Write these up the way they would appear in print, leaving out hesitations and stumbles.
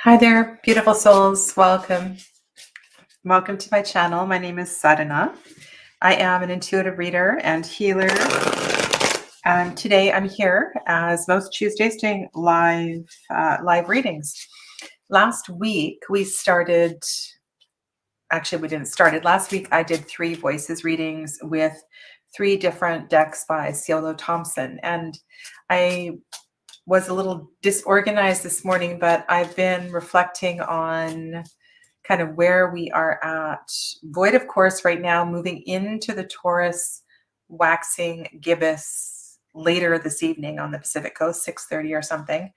Hi there, beautiful souls. Welcome. Welcome to my channel. My name is Sadhana. I am an intuitive reader and healer. And today I'm here, as most Tuesdays, doing live readings. Last week we started. Actually, we didn't start it. Last week I did 3 voices readings with 3 different decks by Ciolo Thompson, and I was a little disorganized this morning, but I've been reflecting on kind of where we are at. Void, of course, right now, moving into the Taurus waxing gibbous later this evening on the Pacific Coast, 6:30 or something.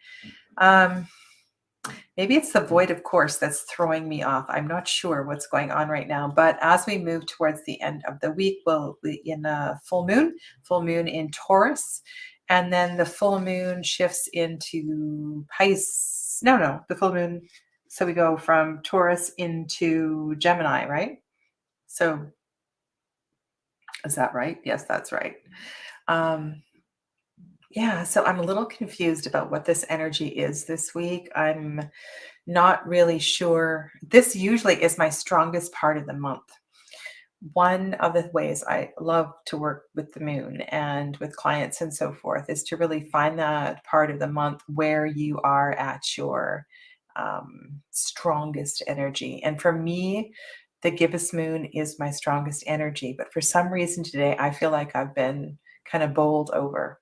Maybe it's the void, of course, that's throwing me off. I'm not sure what's going on right now. But as we move towards the end of the week, we'll be in a full moon in Taurus. And then the full moon shifts into Pisces. No, the full moon. So we go from Taurus into Gemini, right? So is that right? Yes, that's right. Yeah, so I'm a little confused about what this energy is this week. I'm not really sure. This usually is my strongest part of the month. One of the ways I love to work with the moon and with clients and so forth is to really find that part of the month where you are at your strongest energy. And for me, the gibbous moon is my strongest energy. But for some reason today, I feel like I've been kind of bowled over.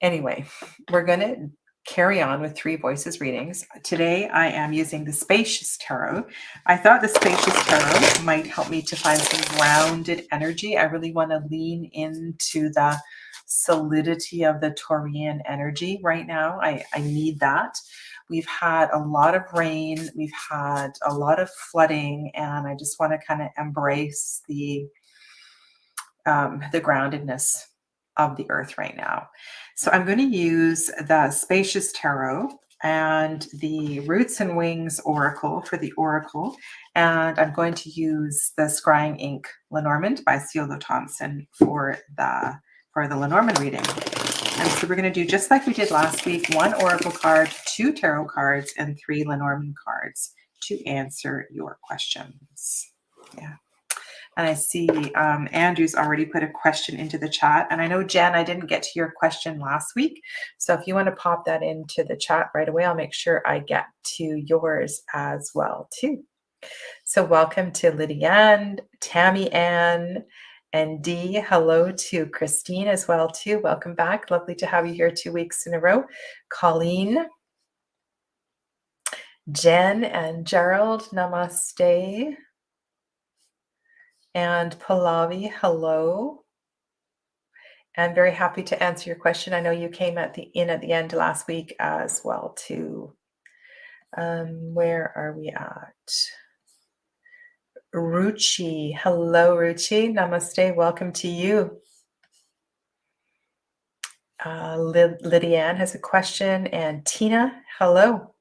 Anyway, we're going to carry on with 3 voices readings. Today, I am using the Spacious Tarot. I thought the Spacious Tarot might help me to find some grounded energy. I really want to lean into the solidity of the Taurian energy right now. I need that. We've had a lot of rain. We've had a lot of flooding, and I just want to kind of embrace the groundedness of the earth right now. So I'm going to use the Spacious Tarot and the Roots and Wings Oracle for the Oracle. And I'm going to use the Scrying Ink Lenormand by Ciolo Thompson for the Lenormand reading. And so we're going to do just like we did last week, 1 Oracle card, 2 Tarot cards, and 3 Lenormand cards to answer your questions. Yeah. And I see Andrew's already put a question into the chat. And I know, Jen, I didn't get to your question last week. So if you want to pop that into the chat right away, I'll make sure I get to yours as well, too. So welcome to Lydian, Tammy Ann, and Dee. Hello to Christine as well, too. Welcome back. Lovely to have you here 2 weeks in a row. Colleen, Jen, and Gerald, namaste. And Pallavi, hello. I'm very happy to answer your question. I know you came at the end last week as well too. Where are we at? Ruchi, hello Ruchi, namaste, welcome to you. Lydian has a question, and Tina, hello.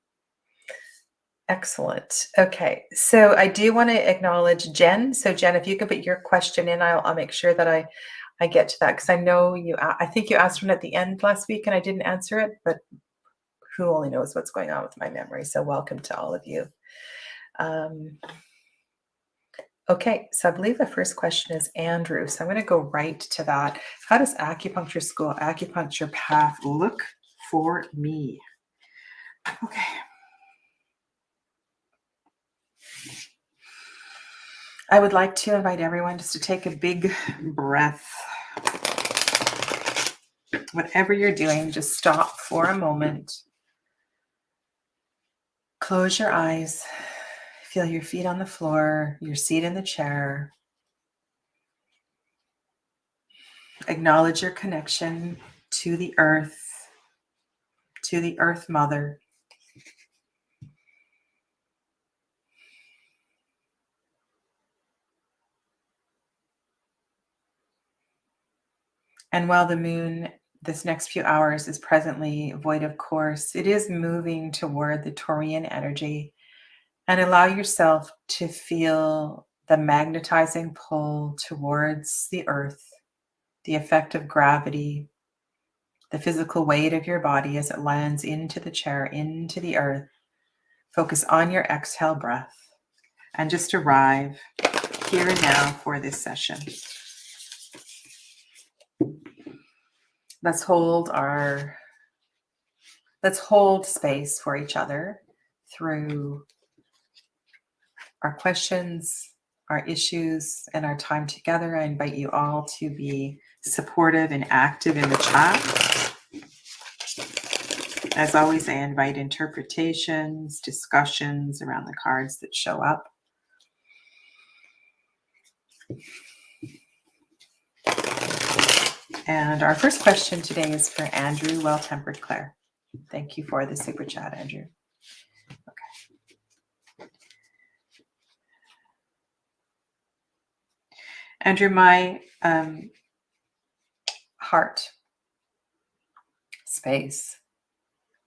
Excellent. Okay, so I do want to acknowledge Jen. So Jen, if you could put your question in, I'll make sure that I get to that, because I know I think you asked one at the end last week and I didn't answer it, but who only knows what's going on with my memory. So welcome to all of you. Okay, so I believe the first question is Andrew. So I'm going to go right to that. How does acupuncture school, acupuncture path look for me? Okay. I would like to invite everyone just to take a big breath. Whatever you're doing, just stop for a moment. Close your eyes. Feel your feet on the floor, your seat in the chair. Acknowledge your connection to the earth mother. And while the moon this next few hours is presently void of course, it is moving toward the Taurian energy, and allow yourself to feel the magnetizing pull towards the earth, the effect of gravity, the physical weight of your body as it lands into the chair, into the earth, Focus on your exhale breath and just arrive here and now for this session. Let's hold space for each other through our questions, our issues, and our time together. I invite you all to be supportive and active in the chat. As always, I invite interpretations, discussions around the cards that show up. And our first question today is for Andrew, Well-Tempered Claire. Thank you for the super chat, Andrew. Okay. Andrew, my heart space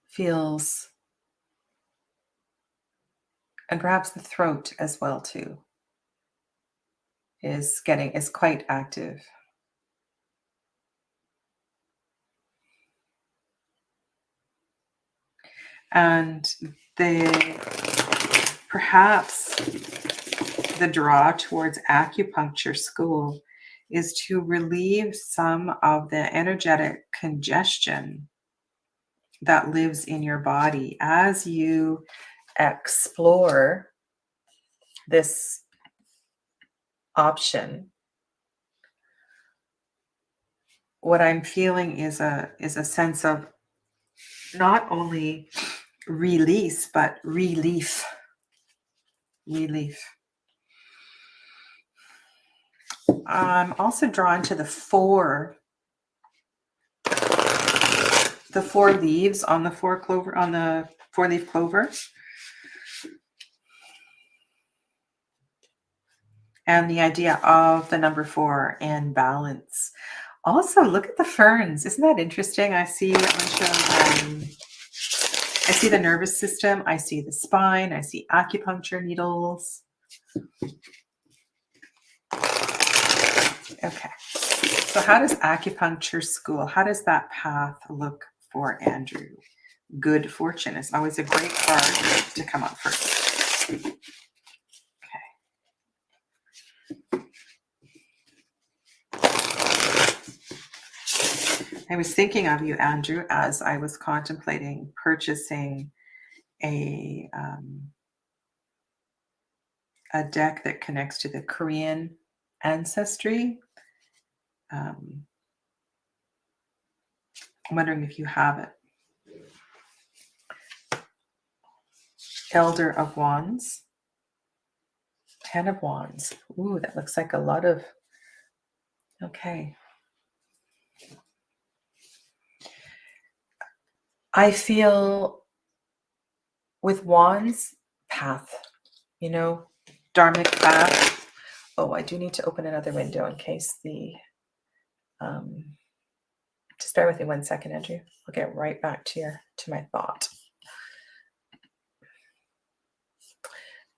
feels, and perhaps the throat as well too, is quite active. And perhaps the draw towards acupuncture school is to relieve some of the energetic congestion that lives in your body as you explore this option. What I'm feeling is a sense of not only release, but relief. I'm also drawn to the four leaves on the four-leaf clover. And the idea of the number 4 and balance. Also, look at the ferns. Isn't that interesting? I see a bunch of, I see the nervous system. I see the spine. I see acupuncture needles. Okay. So how does acupuncture school, how does that path look for Andrew? Good fortune is always a great card to come up first. I was thinking of you, Andrew, as I was contemplating purchasing a deck that connects to the Korean ancestry. I'm wondering if you have it. Elder of Wands. 10 of Wands. Ooh, that looks like a lot of... Okay. I feel with Wands, path, Dharmic path. Oh, I do need to open another window in case the... just bear with me 1 second, Andrew. I'll get right back to my thought.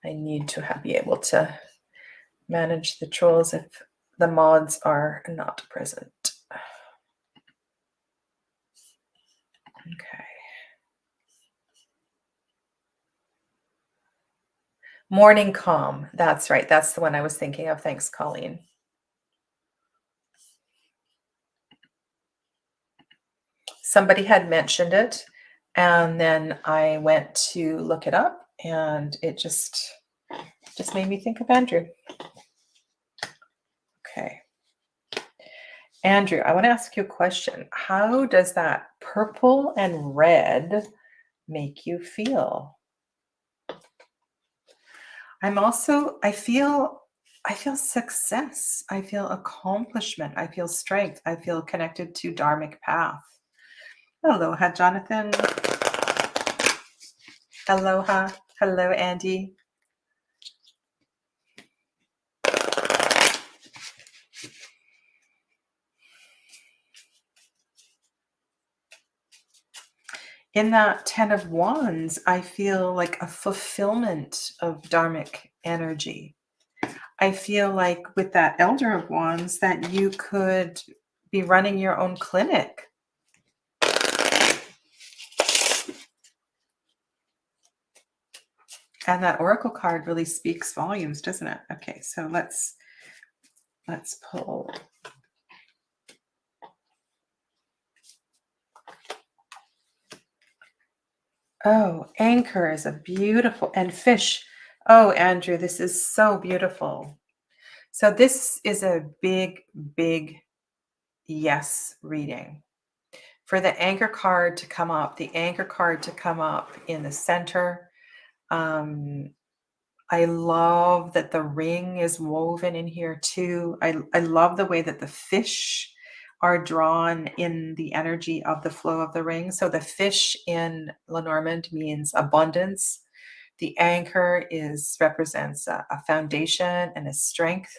I need to be able to manage the trolls if the mods are not present. Okay. Morning calm. That's right. That's the one I was thinking of. Thanks, Colleen. Somebody had mentioned it, and then I went to look it up, and it just made me think of Andrew. Okay. Andrew, I want to ask you a question. How does that purple and red make you feel? I feel success. I feel accomplishment. I feel strength. I feel connected to Dharmic path. Aloha, Jonathan. Aloha. Hello, Andy. In that 10 of Wands, I feel like a fulfillment of Dharmic energy. I feel like with that Elder of Wands that you could be running your own clinic. And that oracle card really speaks volumes, doesn't it? Okay, so let's pull. Oh, anchor is a beautiful, and fish. Oh, Andrew, this is so beautiful. So this is a big, big yes reading. For the anchor card to come up, the anchor card to come up in the center. I love that the ring is woven in here too. I love the way that the fish are drawn in the energy of the flow of the ring. So the fish in Lenormand means abundance. The anchor represents a foundation and a strength.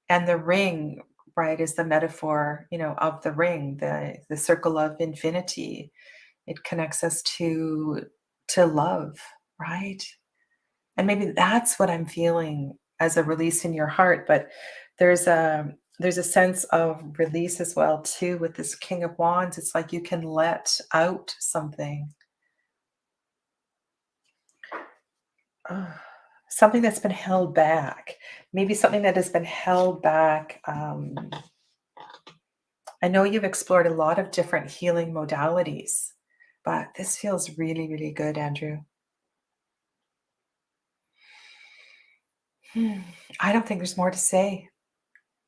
And the ring, right, is the metaphor, of the ring, the circle of infinity. It connects us to love, right? And maybe that's what I'm feeling as a release in your heart. But there's a sense of release as well too with this King of Wands. It's like you can let out something. Something that's been held back. Maybe something that has been held back. I know you've explored a lot of different healing modalities, but this feels really, really good, Andrew. I don't think there's more to say.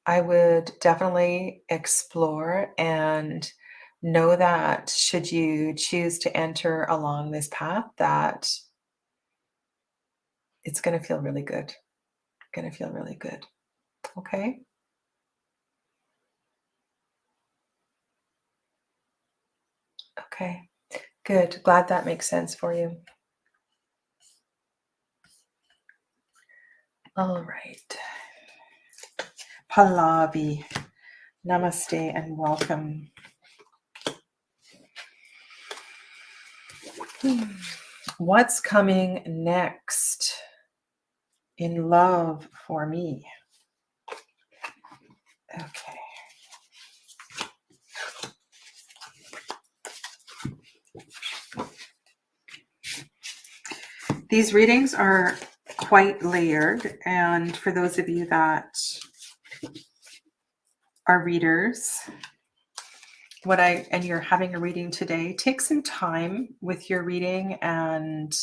I would definitely explore and know that should you choose to enter along this path, that it's going to feel really good. Going to feel really good. Okay. Okay. Good. Glad that makes sense for you. All right. Pallavi. Namaste and welcome. What's coming next in love for me? Okay. These readings are quite layered, and for those of you that are readers, and you're having a reading today, take some time with your reading and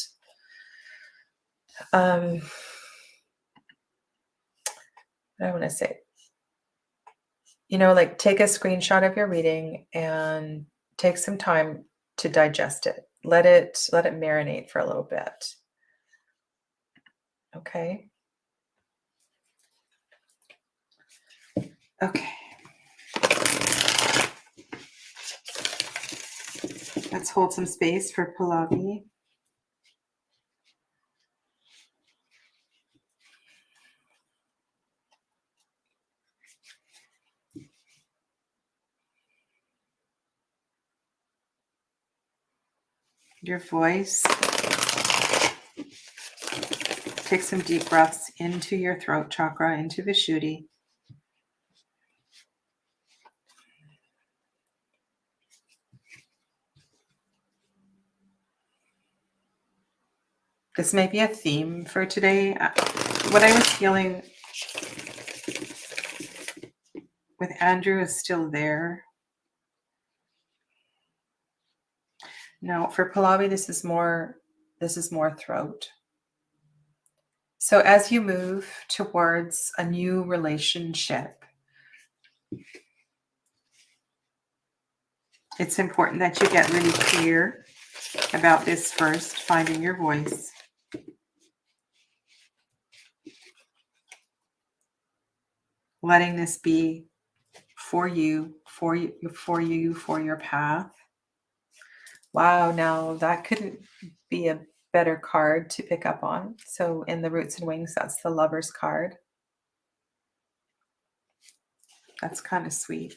I want to say, like take a screenshot of your reading and take some time to digest it. Let it marinate for a little bit. Okay. Okay. Let's hold some space for Pallavi. Your voice. Take some deep breaths into your throat chakra, into Vishuddhi. This may be a theme for today. What I was feeling with Andrew is still there. Now for Pallavi, this is more throat. So as you move towards a new relationship, it's important that you get really clear about this first, finding your voice. Letting this be for you, for your path. Wow, now that couldn't be a better card to pick up on. So in the Roots and Wings, that's the Lover's card. That's kind of sweet.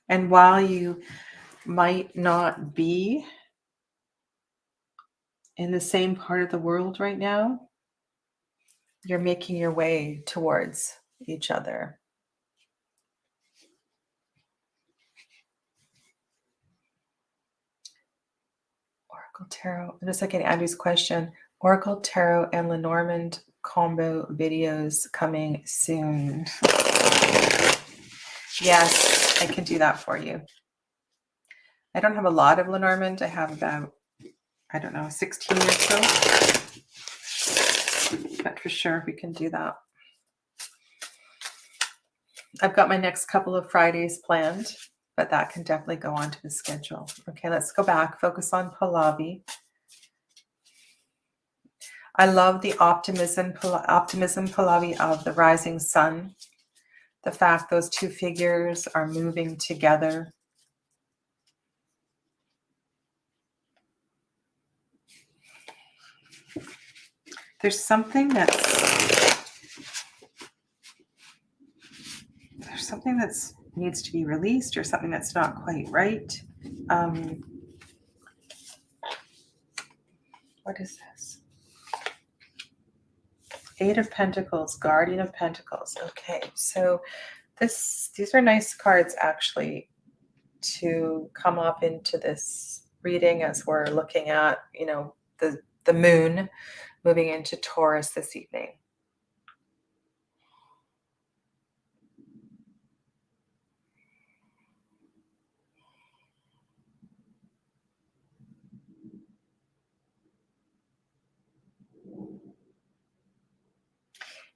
And while you might not be in the same part of the world right now, you're making your way towards each other. Oracle Tarot. I'm just looking at Andrew's question. Oracle Tarot and Lenormand combo videos coming soon. Yes, I can do that for you. I don't have a lot of Lenormand. I have about, I don't know, 16 or so. But for sure, we can do that. I've got my next couple of Fridays planned, but that can definitely go onto the schedule. Okay, let's go back. Focus on Pallavi. I love the optimism, Pallavi, of the rising sun. The fact those two figures are moving together. There's something that needs to be released, or something that's not quite right. What is this? Eight of Pentacles, Guardian of Pentacles. Okay, so these are nice cards actually to come up into this reading as we're looking at, you know, the moon moving into Taurus this evening.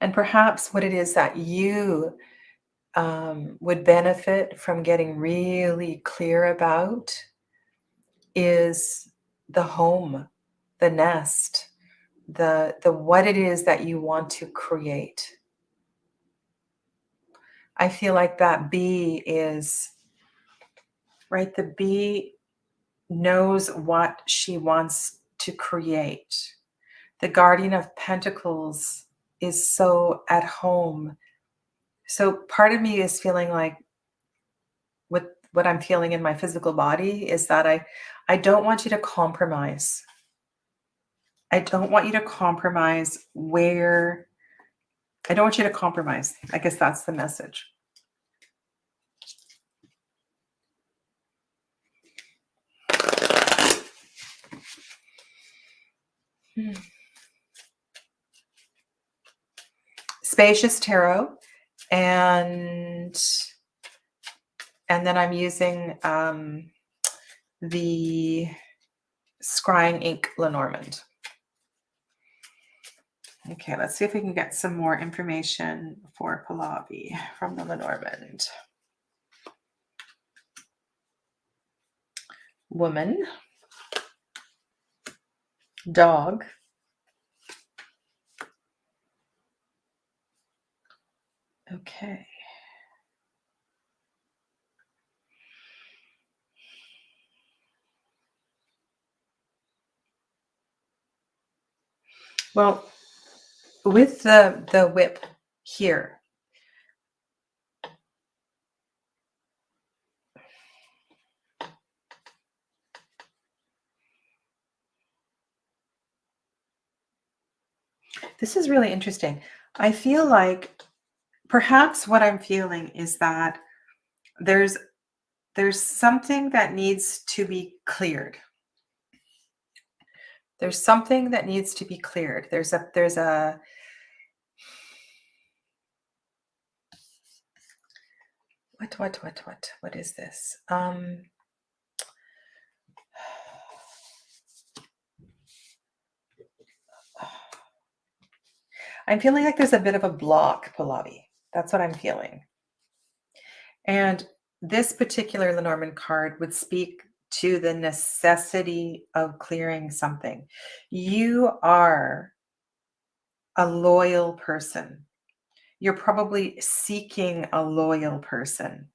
And perhaps what it is that you would benefit from getting really clear about is the home, the nest, the what it is that you want to create. I feel like that bee is, right? The bee knows what she wants to create. The Guardian of Pentacles is so at home. So part of me is feeling like what I'm feeling in my physical body is that I don't want you to compromise. I don't want you to compromise where, I don't want you to compromise. I guess that's the message. Spacious Tarot, and then I'm using the Scrying Ink Lenormand. Okay, let's see if we can get some more information for Pallavi from the Lenormand. Woman, dog, okay. Well, with the whip here, this is really interesting. I feel like perhaps what I'm feeling is that there's something that needs to be cleared. There's something that needs to be cleared. There's a what is this? I'm feeling like there's a bit of a block, Pallavi. That's what I'm feeling. And this particular Lenormand card would speak to the necessity of clearing something. You are a loyal person. You're probably seeking a loyal person.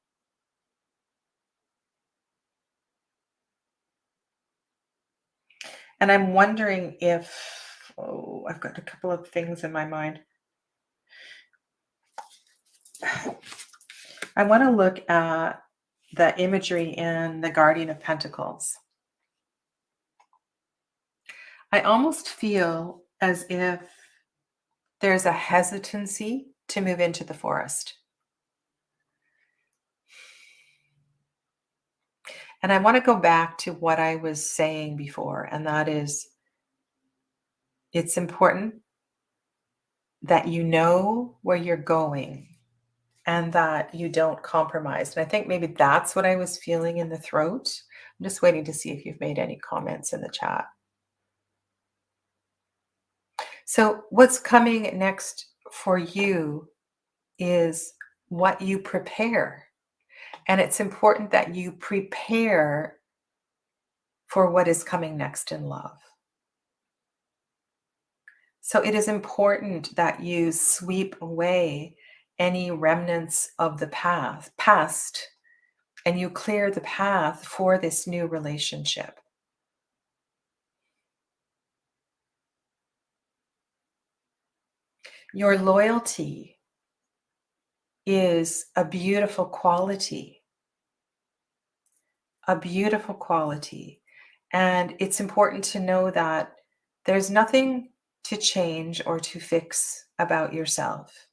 And I'm wondering if, oh, I've got a couple of things in my mind. I want to look at the imagery in the Guardian of Pentacles. I almost feel as if there's a hesitancy to move into the forest. And I want to go back to what I was saying before, and that is it's important that you know where you're going and that you don't compromise. And I think maybe that's what I was feeling in the throat. I'm just waiting to see if you've made any comments in the chat. So, what's coming next for you is what you prepare. And it's important that you prepare for what is coming next in love. So, it is important that you sweep away any remnants of the past, and you clear the path for this new relationship. Your loyalty is a beautiful quality, a beautiful quality. And it's important to know that there's nothing to change or to fix about yourself.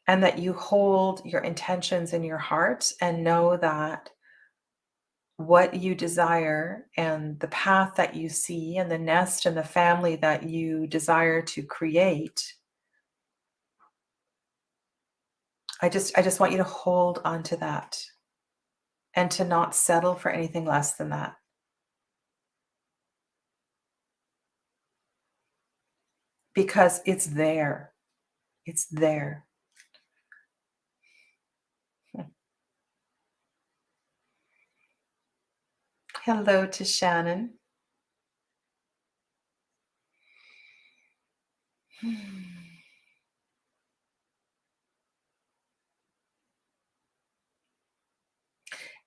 And that you hold your intentions in your heart and know that what you desire and the path that you see and the nest and the family that you desire to create, I just want you to hold on to that and to not settle for anything less than that. Because it's there. It's there. Hello to Shannon.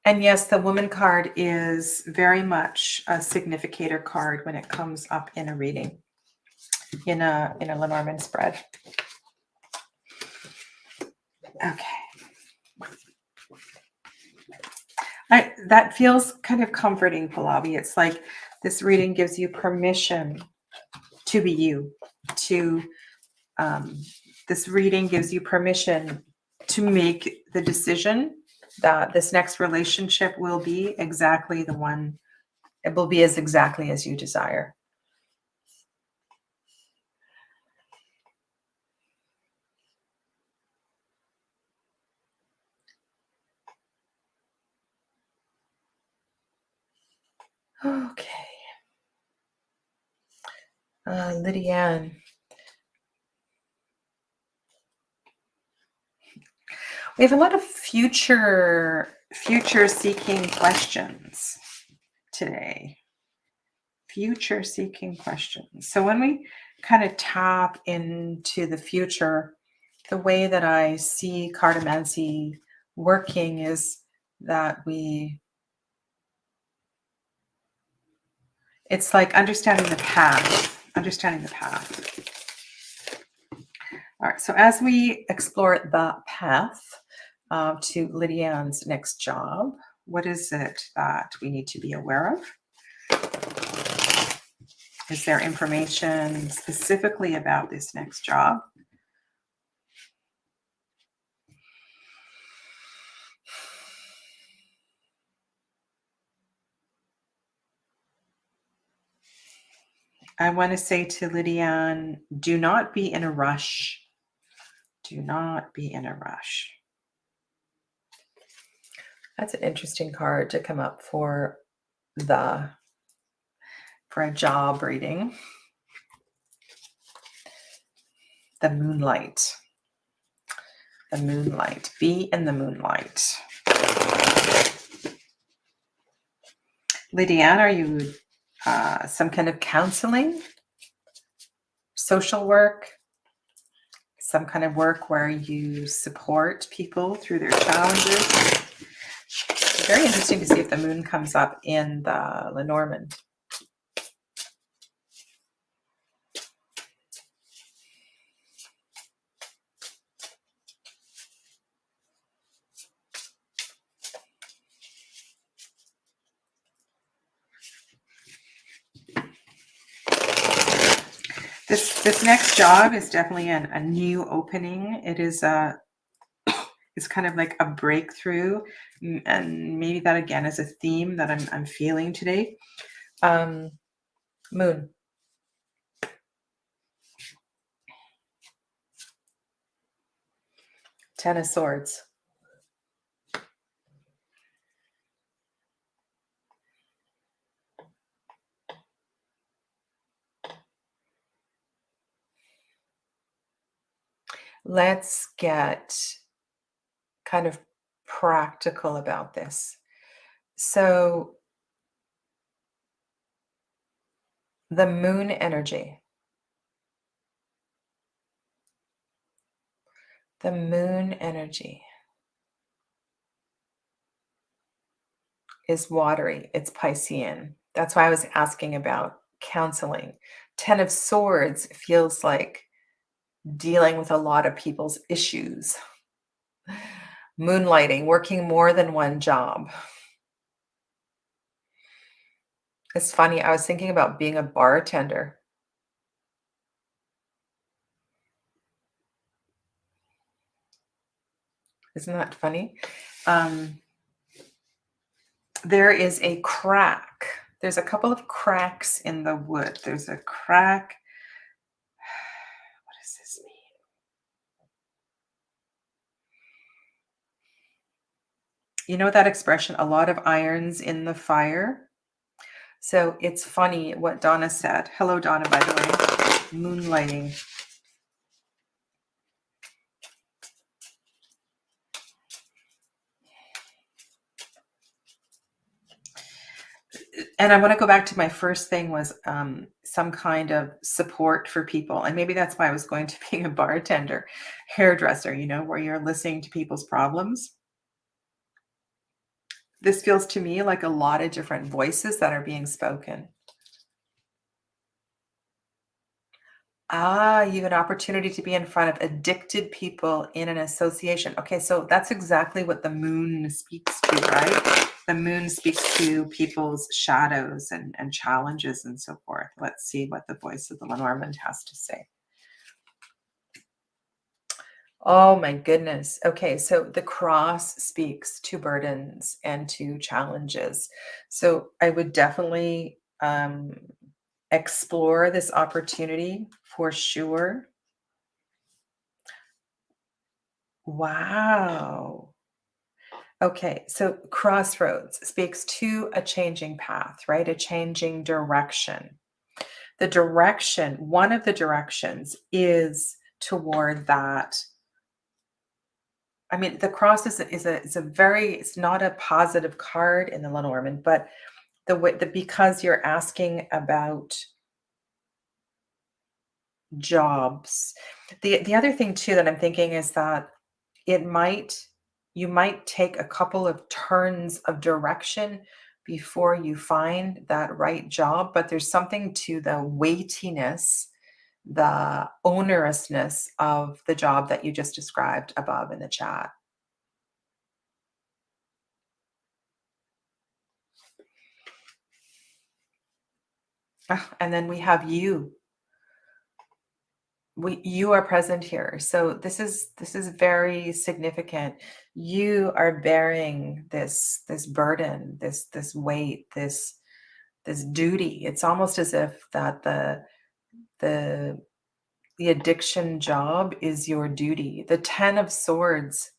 And yes, the woman card is very much a significator card when it comes up in a reading, in a Lenormand spread. Okay. That feels kind of comforting, Pallavi. It's like this reading gives you permission to be you. This reading gives you permission to make the decision that this next relationship will be exactly the one. It will be as exactly as you desire. Okay. Lydian. We have a lot of future seeking questions today. Future seeking questions. So when we kind of tap into the future, the way that I see cartomancy working is that it's like understanding the path. All right, so as we explore the path to Lydian's next job, what is it that we need to be aware of? Is there information specifically about this next job? I want to say to Lydian, do not be in a rush. Do not be in a rush. That's an interesting card to come up for a job reading. The moonlight. The moonlight. Be in the moonlight. Lydian, are you some kind of counseling, social work, some kind of work where you support people through their challenges? It's very interesting to see if the moon comes up in the Lenormand. This next job is definitely a new opening. It is It's kind of like a breakthrough, and maybe that again is a theme that I'm feeling today. Moon. Ten of Swords. Let's get kind of practical about this. So the moon energy. The moon energy is watery. It's Piscean. That's why I was asking about counseling. Ten of Swords feels like dealing with a lot of people's issues. Moonlighting, working more than one job. It's funny. I was thinking about being a bartender. Isn't that funny? There is a crack. There's a couple of cracks in the wood. There's a crack. What does this mean? You know that expression, a lot of irons in the fire? So it's funny what Donna said. Hello, Donna, by the way. Moonlighting. And I want to go back to my first thing was some kind of support for people. And maybe that's why I was going to being a bartender, hairdresser, you know, where you're listening to people's problems. This feels to me like a lot of different voices that are being spoken. You have an opportunity to be in front of addicted people in an association. Okay, so that's exactly what the moon speaks to, right? The moon speaks to people's shadows and challenges and so forth. Let's see what the voice of the Lenormand has to say. Oh my goodness. Okay, so the cross speaks to burdens and to challenges. So I would definitely explore this opportunity for sure. Wow. Okay, so crossroads speaks to a changing path, right? A changing direction. The direction, one of the directions is toward that. I mean, the cross is a very, it's not a positive card in the Lenormand, but the way the because you're asking about jobs. The other thing too that I'm thinking is that it might you might take a couple of turns of direction before you find that right job, but there's something to the weightiness, the onerousness of the job that you just described above in the chat. And then we have you. You are present here, so this is very significant. You are bearing this burden, this weight, this duty. It's almost as if that the the addiction job is your duty. The 10 of Swords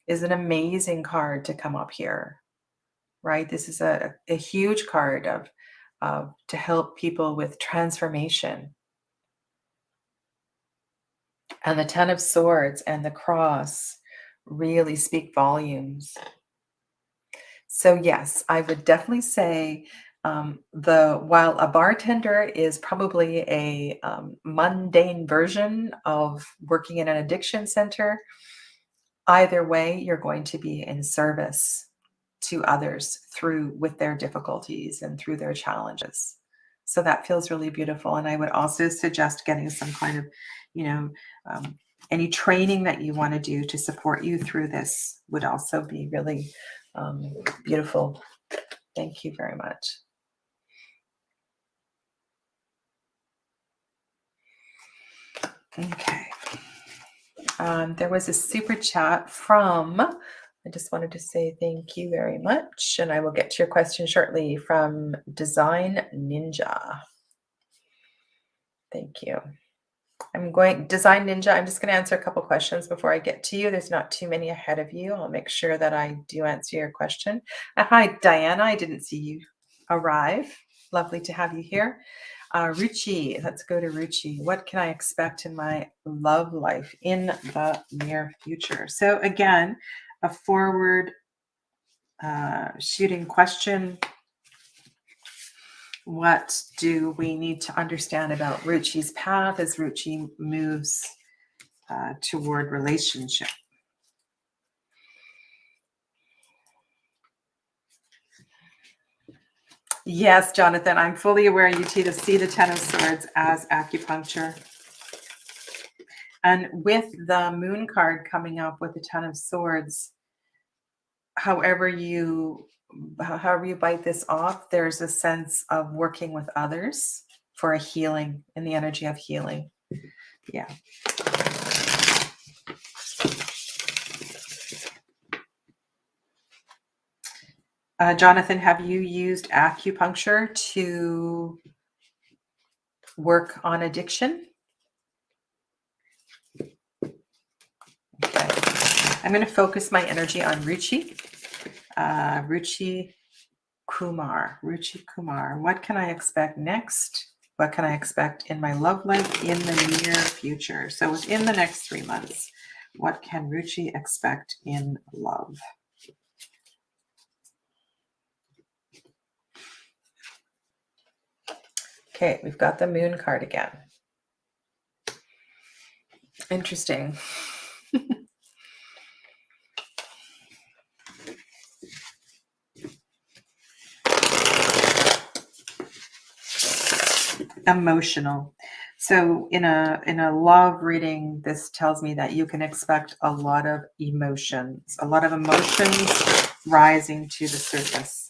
is an amazing card to come up here, right? This is a huge card of to help people with transformation. And the 10 of Swords and the cross really speak volumes. So yes, I would definitely say the while a bartender is probably a mundane version of working in an addiction center, either way, you're going to be in service to others through with their difficulties and through their challenges. So that feels really beautiful. And I would also suggest getting some kind of, you know, any training that you want to do to support you through this would also be really beautiful. Thank you very much. Okay. There was a super chat from, I just wanted to say thank you very much, and I will get to your question shortly, from Design Ninja. Thank you. Design Ninja, I'm just going to answer a couple questions before I get to you. There's not too many ahead of you. I'll make sure that I do answer your question. Hi, Diana. I didn't see you arrive. Lovely to have you here. Ruchi, let's go to Ruchi. What can I expect in my love life in the near future? So again, a forward shooting question. What do we need to understand about Ruchi's path as Ruchi moves toward relationship? Yes, Jonathan, I'm fully aware you see the Ten of Swords as acupuncture. And with the Moon card coming up with the Ten of Swords, however you bite this off, there's a sense of working with others for a healing, in the energy of healing. Yeah. Jonathan, have you used acupuncture to work on addiction? Okay. I'm going to focus my energy on Ruchi. Ruchi Kumar. What can I expect next? What can I expect in my love life in the near future? So within the next 3 months, what can Ruchi expect in love? Okay, we've got the Moon card again. Interesting. Emotional. So in a love reading, this tells me that you can expect a lot of emotions rising to the surface.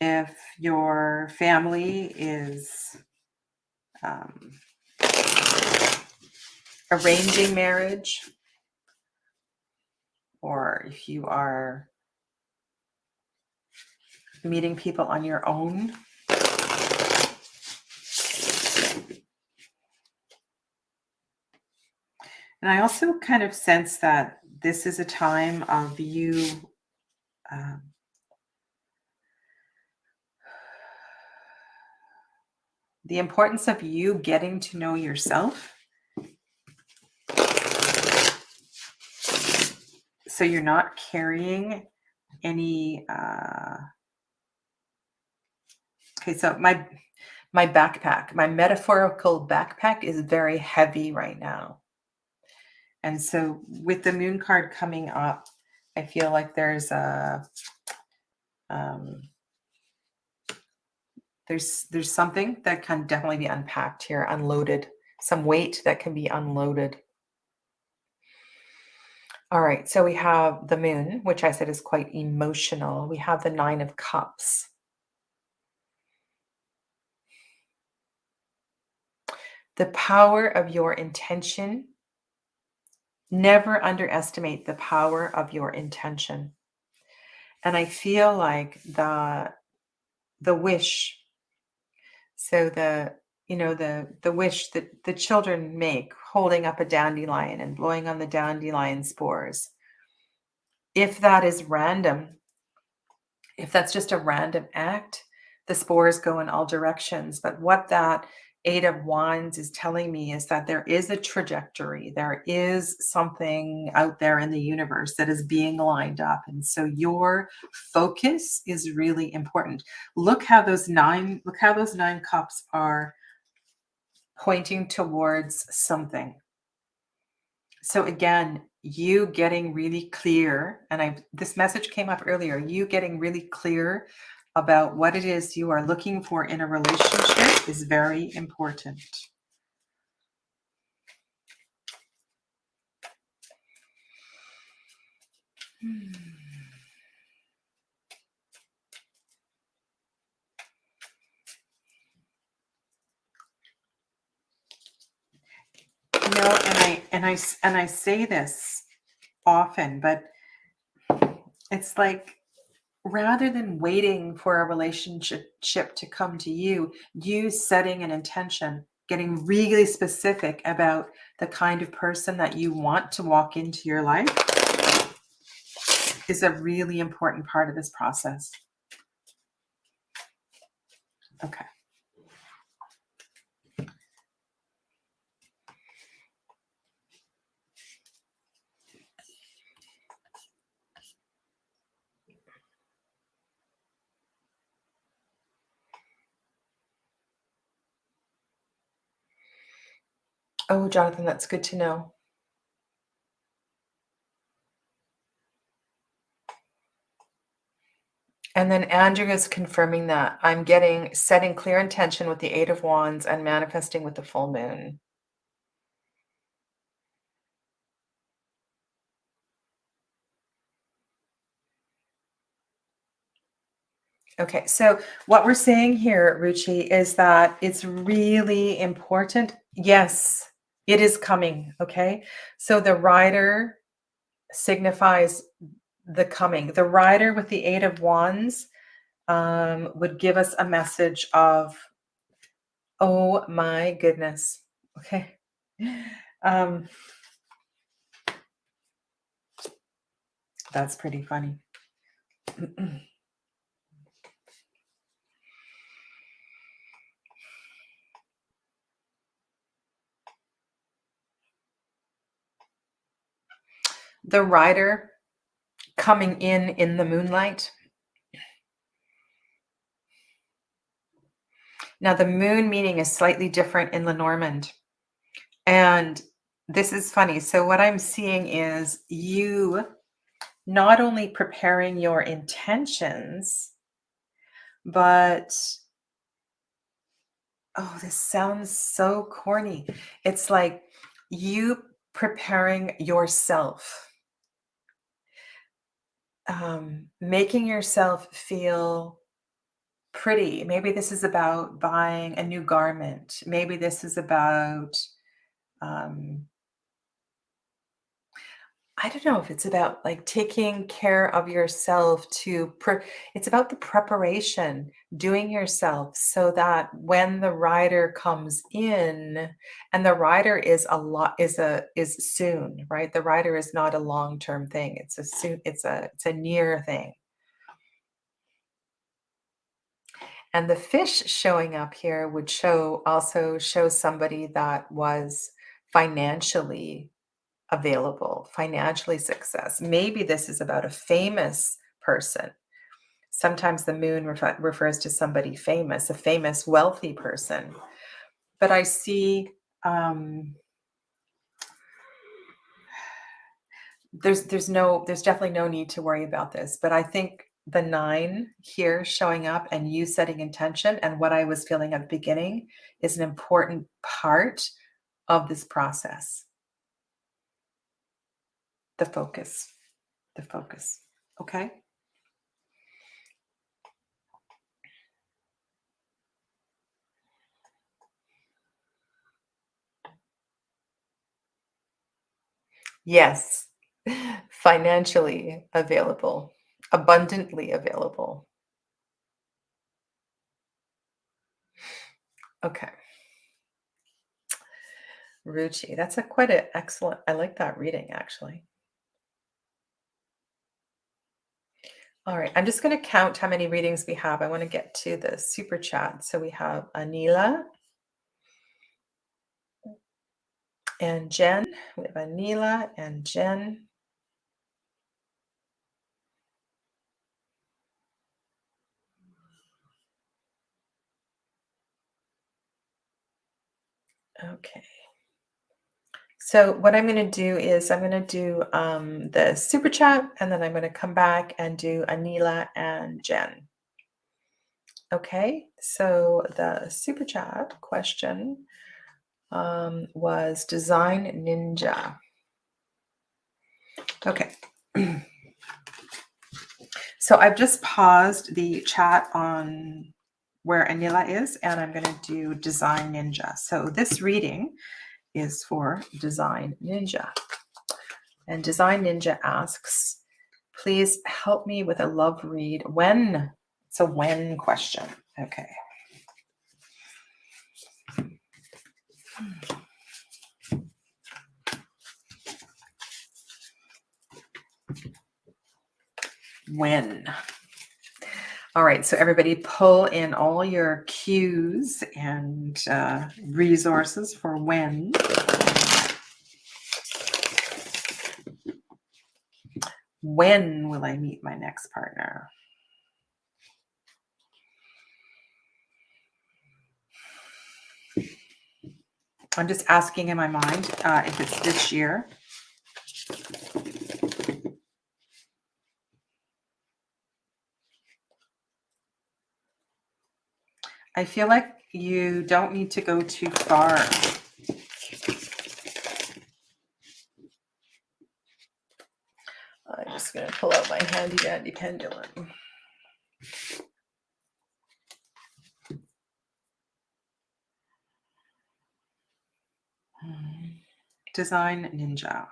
If your family is arranging marriage, or if you are meeting people on your own, and I also kind of sense that this is a time of you the importance of you getting to know yourself. So you're not carrying any okay, so my backpack, my metaphorical backpack is very heavy right now. And so with the Moon card coming up, I feel like there's a there's something that can definitely be unpacked here, unloaded, some weight that can be unloaded. All right, so we have the Moon, which I said is quite emotional. We have the Nine of Cups. The power of your intention. Never underestimate the power of your intention. And I feel like the wish, so the wish that the children make, holding up a dandelion and blowing on the dandelion spores. If that is random, if that's just a random act, the spores go in all directions. But what that Eight of Wands is telling me is that there is a trajectory. There is something out there in the universe that is being lined up. And so your focus is really important. Look how those nine cups are pointing towards something. So again, you getting really clear, and this message came up earlier, you getting really clear about what it is you are looking for in a relationship is very important. No, I say this often, but it's like, rather than waiting for a relationship to come to you, you setting an intention, getting really specific about the kind of person that you want to walk into your life is a really important part of this process. Okay. Oh, Jonathan, that's good to know. And then Andrew is confirming that I'm getting setting clear intention with the Eight of Wands and manifesting with the full moon. Okay, so what we're saying here, Ruchi, is that it's really important. Yes, it is coming. Okay, so the rider signifies the coming. The rider with the Eight of Wands would give us a message of, oh my goodness. Okay. That's pretty funny. The rider coming in the moonlight. Now, the moon meaning is slightly different in Lenormand. And this is funny. So what I'm seeing is you not only preparing your intentions, but, oh, this sounds so corny. It's like you preparing yourself, making yourself feel pretty. Maybe this is about buying a new garment. Maybe this is about, I don't know if it's about like taking care of yourself it's about the preparation, doing yourself so that when the rider comes in, and the rider is is soon, right? The rider is not a long-term thing. It's a soon, it's a near thing. And the fish showing up here would also show somebody that was financially available, financially success. Maybe this is about a famous person. Sometimes the moon refers to somebody famous, a famous wealthy person. But I see there's definitely no need to worry about this. But I think the 9 here showing up and you setting intention and what I was feeling at the beginning is an important part of this process. The focus. Okay. Yes. Financially available, abundantly available. Okay. Ruchi, that's quite an excellent, I like that reading actually. All right, I'm just going to count how many readings we have. I want to get to the super chat. So we have Anila and Jen. We have Anila and Jen. Okay. So what I'm going to do is I'm going to do the super chat, and then I'm going to come back and do Anila and Jen. Okay, so the super chat question was Design Ninja. Okay. So I've just paused the chat on where Anila is, and I'm going to do Design Ninja. So this reading is for Design Ninja. And Design Ninja asks, please help me with a love read. When? It's a when question. Okay. When? All right, so everybody pull in all your cues and resources for when. When will I meet my next partner? I'm just asking in my mind if it's this year. I feel like you don't need to go too far. I'm just going to pull out my handy dandy pendulum. Design Ninja.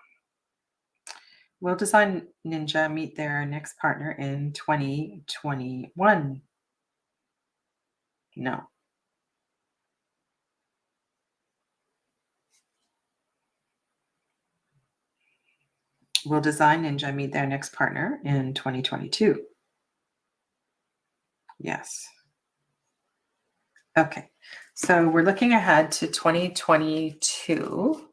Will Design Ninja meet their next partner in 2021? No. Will Design Ninja meet their next partner in 2022? Yes. Okay, so we're looking ahead to 2022.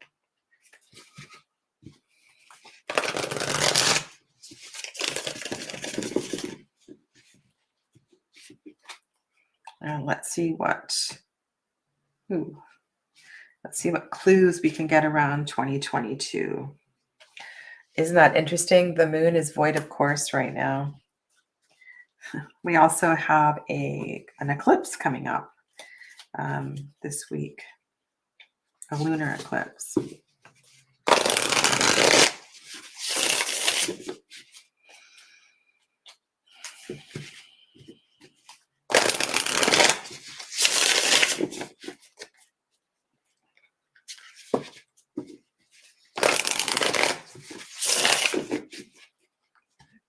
And let's see what clues we can get around 2022. Isn't that interesting? The moon is void of course right now. We also have an eclipse coming up this week, a lunar eclipse.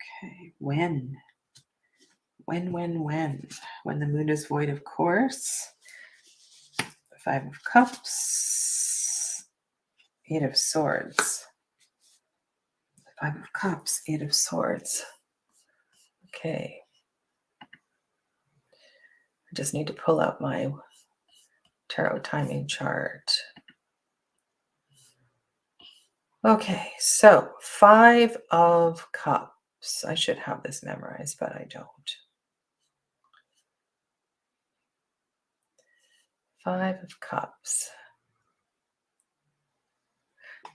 Okay, when the moon is void of course. 5 of Cups, 8 of Swords. 5 of Cups, 8 of Swords. Okay. I just need to pull out my tarot timing chart. Okay, so 5 of Cups. I should have this memorized, but I don't. 5 of Cups.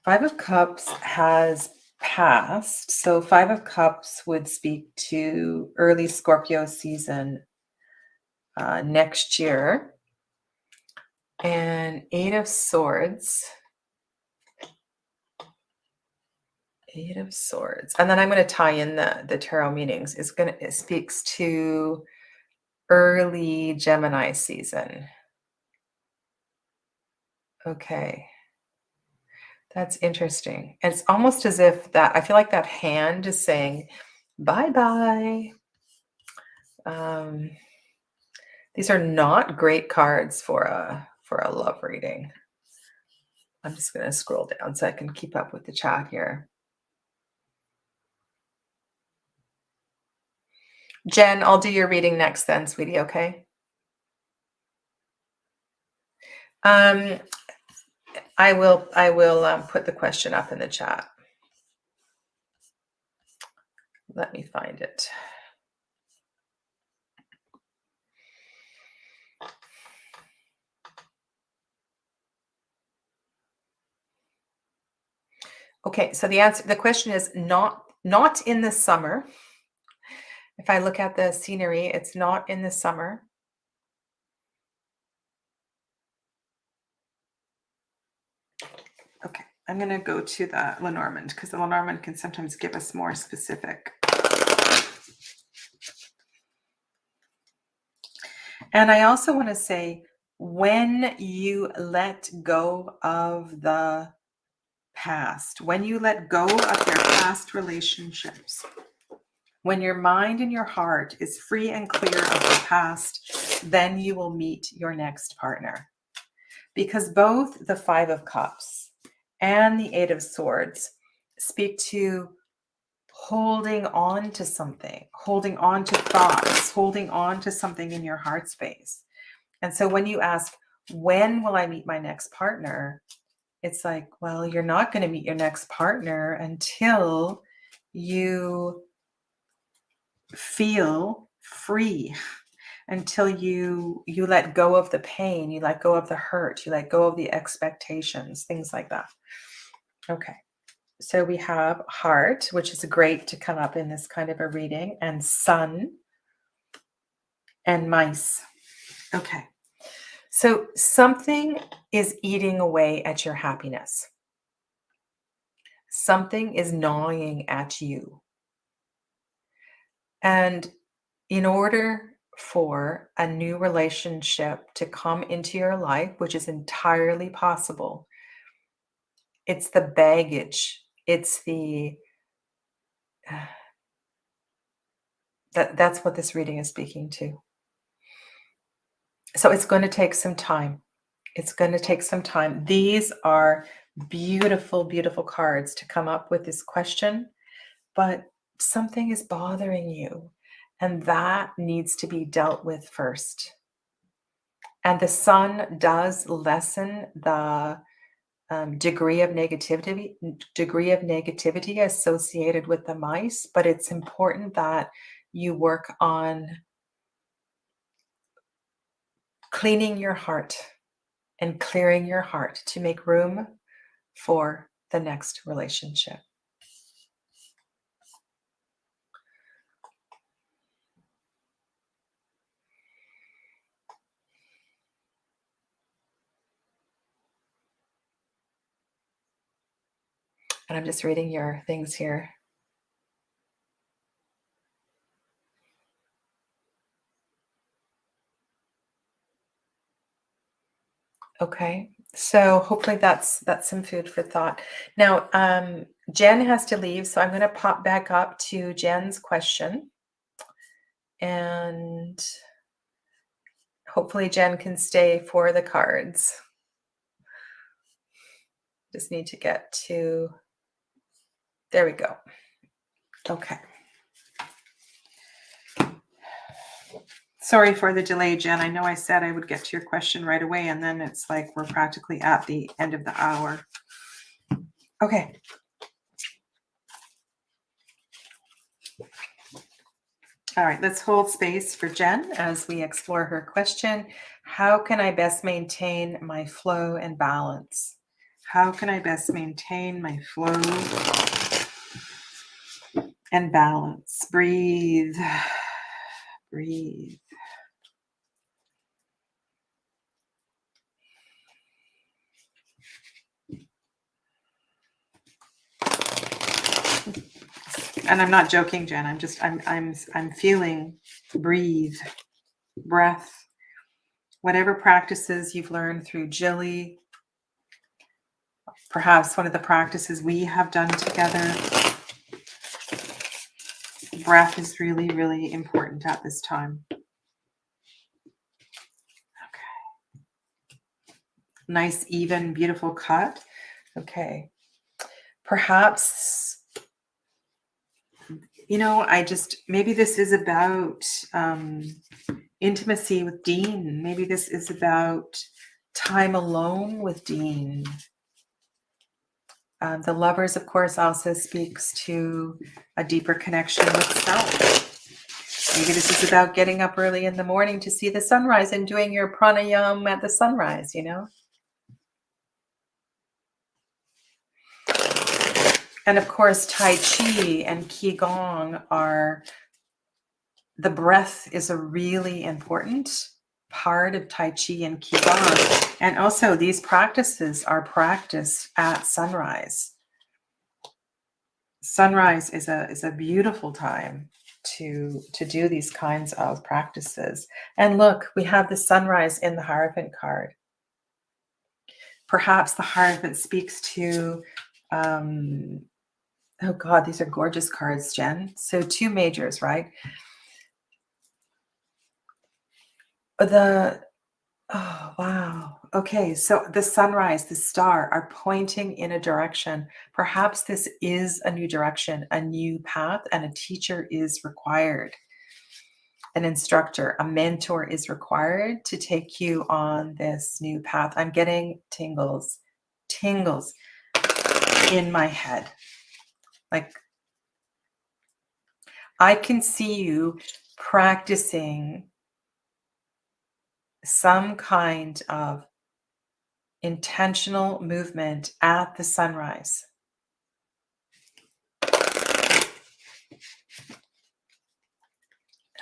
5 of Cups has passed. So 5 of Cups would speak to early Scorpio season next year. And 8 of Swords. 8 of Swords. And then I'm going to tie in the tarot meanings. It speaks to early Gemini season. Okay. That's interesting. It's almost as if I feel like that hand is saying bye-bye. These are not great cards for a love reading. I'm just going to scroll down so I can keep up with the chat here. Jen, I'll do your reading next then, sweetie, okay? I will put the question up in the chat. Let me find it. Okay, so the question is not in the summer. If I look at the scenery, it's not in the summer. Okay, I'm going to go to the Lenormand because the Lenormand can sometimes give us more specific. And I also want to say when you let go of the past, when you let go of your past relationships, when your mind and your heart is free and clear of the past, then you will meet your next partner. Because both the Five of Cups and the Eight of Swords speak to holding on to something, holding on to thoughts, holding on to something in your heart space. And so when you ask, when will I meet my next partner? It's like, well, you're not going to meet your next partner until you feel free, until you let go of the pain, you let go of the hurt, you let go of the expectations, things like that. Okay. So we have heart, which is great to come up in this kind of a reading, and sun and mice. Okay. So something is eating away at your happiness. Something is gnawing at you. And in order for a new relationship to come into your life, which is entirely possible, it's the baggage, it's the that's what this reading is speaking to. So it's going to take some time. It's going to take some time. These are beautiful, beautiful cards to come up with this question, but something is bothering you, and that needs to be dealt with first. And the sun does lessen the degree of negativity associated with the mice, but it's important that you work on cleaning your heart and clearing your heart to make room for the next relationship. And I'm just reading your things here. Okay, so hopefully that's some food for thought. Now, Jen has to leave, so I'm going to pop back up to Jen's question. And hopefully Jen can stay for the cards. Just need to get to, there we go. Okay. Sorry for the delay, Jen. I know I said I would get to your question right away, and then it's like we're practically at the end of the hour. Okay. All right, let's hold space for Jen as we explore her question. How can I best maintain my flow and balance? How can I best maintain my flow and balance? Breathe. Breathe. And I'm not joking, Jen. I'm feeling breathe, breath, whatever practices you've learned through Jilly, perhaps one of the practices we have done together. Breath is really, really important at this time. Okay. Nice, even, beautiful cut. Okay. Perhaps, maybe this is about intimacy with Dean. Maybe this is about time alone with Dean. The Lovers, of course, also speaks to a deeper connection with self. Maybe this is about getting up early in the morning to see the sunrise and doing your pranayama at the sunrise, And of course, Tai Chi and Qigong the breath is a really important part of Tai Chi and Qigong. And also these practices are practiced at sunrise. Sunrise is a beautiful time. to do these kinds of practices. And look, we have the sunrise in the Hierophant card. Perhaps the Hierophant speaks to, oh God, these are gorgeous cards, Jen. So 2 majors, right? Oh, wow. Okay, so the sunrise, the star are pointing in a direction. Perhaps this is a new direction, a new path, and a teacher is required. An instructor, a mentor is required to take you on this new path. I'm getting tingles in my head. Like, I can see you practicing some kind of intentional movement at the sunrise.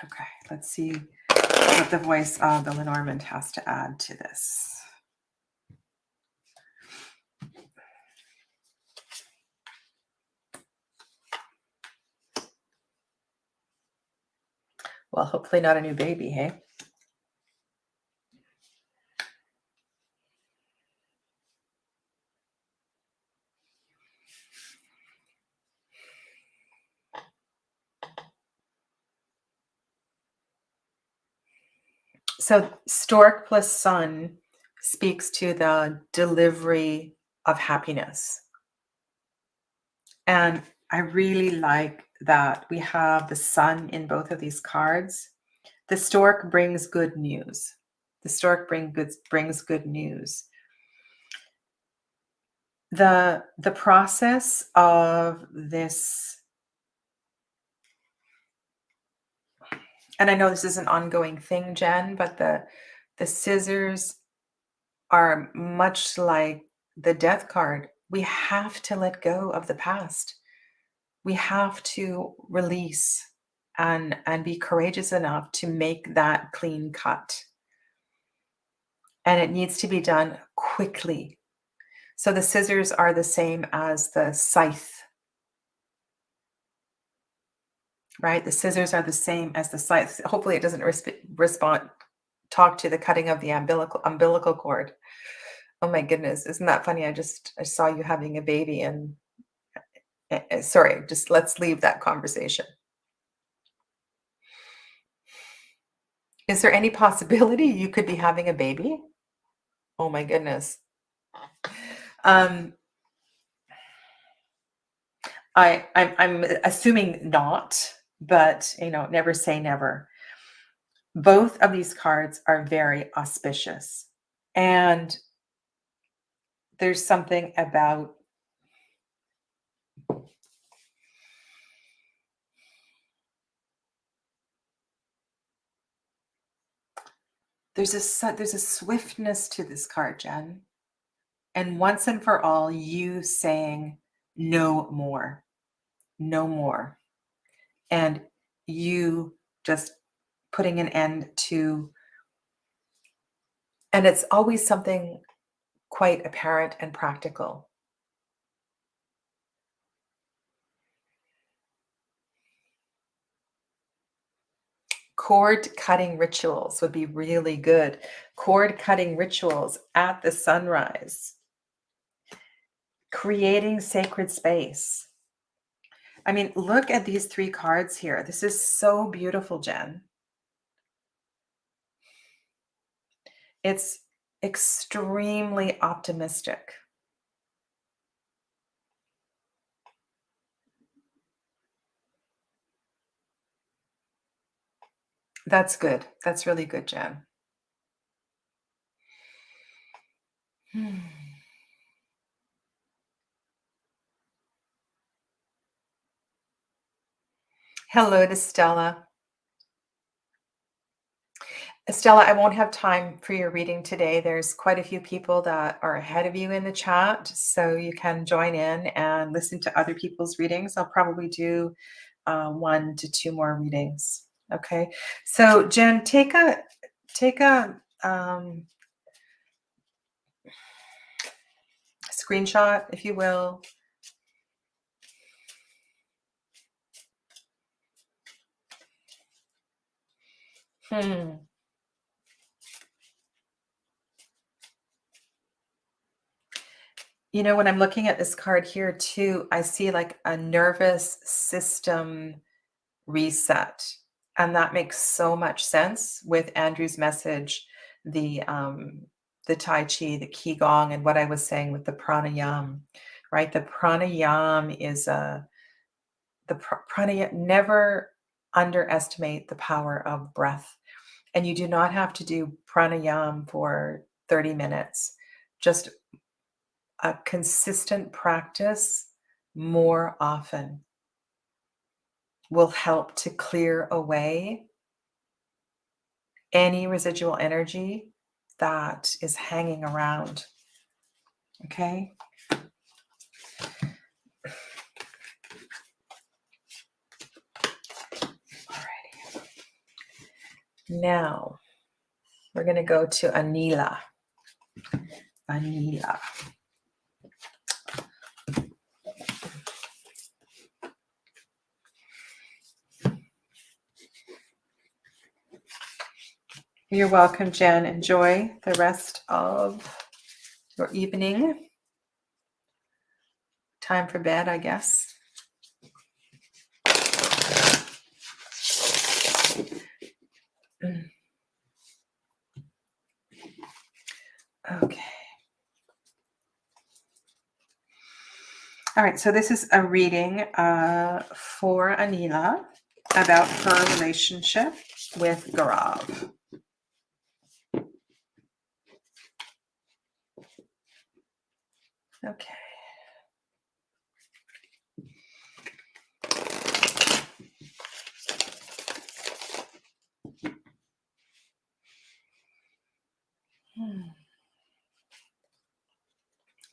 Okay, let's see what the voice of the Lenormand has to add to this. Well, hopefully not a new baby, hey? So stork plus sun speaks to the delivery of happiness. And I really like that we have the sun in both of these cards. The stork brings good news. The stork brings good news. The process of this, and I know this is an ongoing thing, Jen, but the scissors are much like the death card. We have to let go of the past. We have to release and be courageous enough to make that clean cut. And it needs to be done quickly. So the scissors are the same as the scythe, right? The scissors are the same as the scythe. Hopefully it doesn't talk to the cutting of the umbilical cord. Oh my goodness, isn't that funny? I saw you having a baby and sorry, just let's leave that conversation. Is there any possibility you could be having a baby? Oh my goodness. I'm assuming not, but never say never. Both of these cards are very auspicious. And there's something about there's a swiftness to this card, Jen. And once and for all, you saying no more, no more. And you just putting an end to, and it's always something quite apparent and practical. Cord cutting rituals would be really good. Cord cutting rituals at the sunrise. Creating sacred space. I mean, look at these 3 cards here. This is so beautiful, Jen. It's extremely optimistic. That's good. That's really good, Jen. Hello to Stella. Stella, I won't have time for your reading today. There's quite a few people that are ahead of you in the chat, so you can join in and listen to other people's readings. I'll probably do 1 to 2 more readings. Okay, so Jen, take a screenshot, if you will. Hmm. You know, when I'm looking at this card here too, I see like a nervous system reset. And that makes so much sense with Andrew's message, the Tai Chi, the Qigong, and what I was saying with the pranayam, right? The pranayam is pranayam, never underestimate the power of breath. And you do not have to do pranayam for 30 minutes. Just a consistent practice more often will help to clear away any residual energy that is hanging around. Okay. Alrighty. Now we're going to go to Anila. Anila. You're welcome, Jen. Enjoy the rest of your evening. Time for bed, I guess. Okay. All right, so this is a reading for Anila about her relationship with Gaurav. Okay.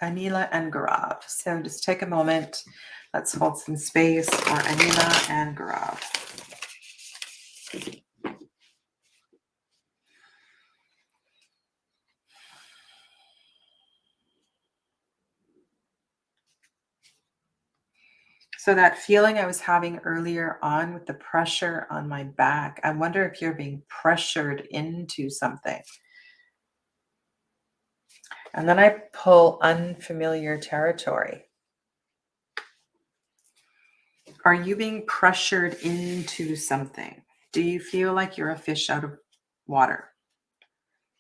Anila and Gaurav. So just take a moment. Let's hold some space for Anila and Gaurav. So that feeling I was having earlier on with the pressure on my back, I wonder if you're being pressured into something. And then I pull unfamiliar territory. Are you being pressured into something? Do you feel like you're a fish out of water?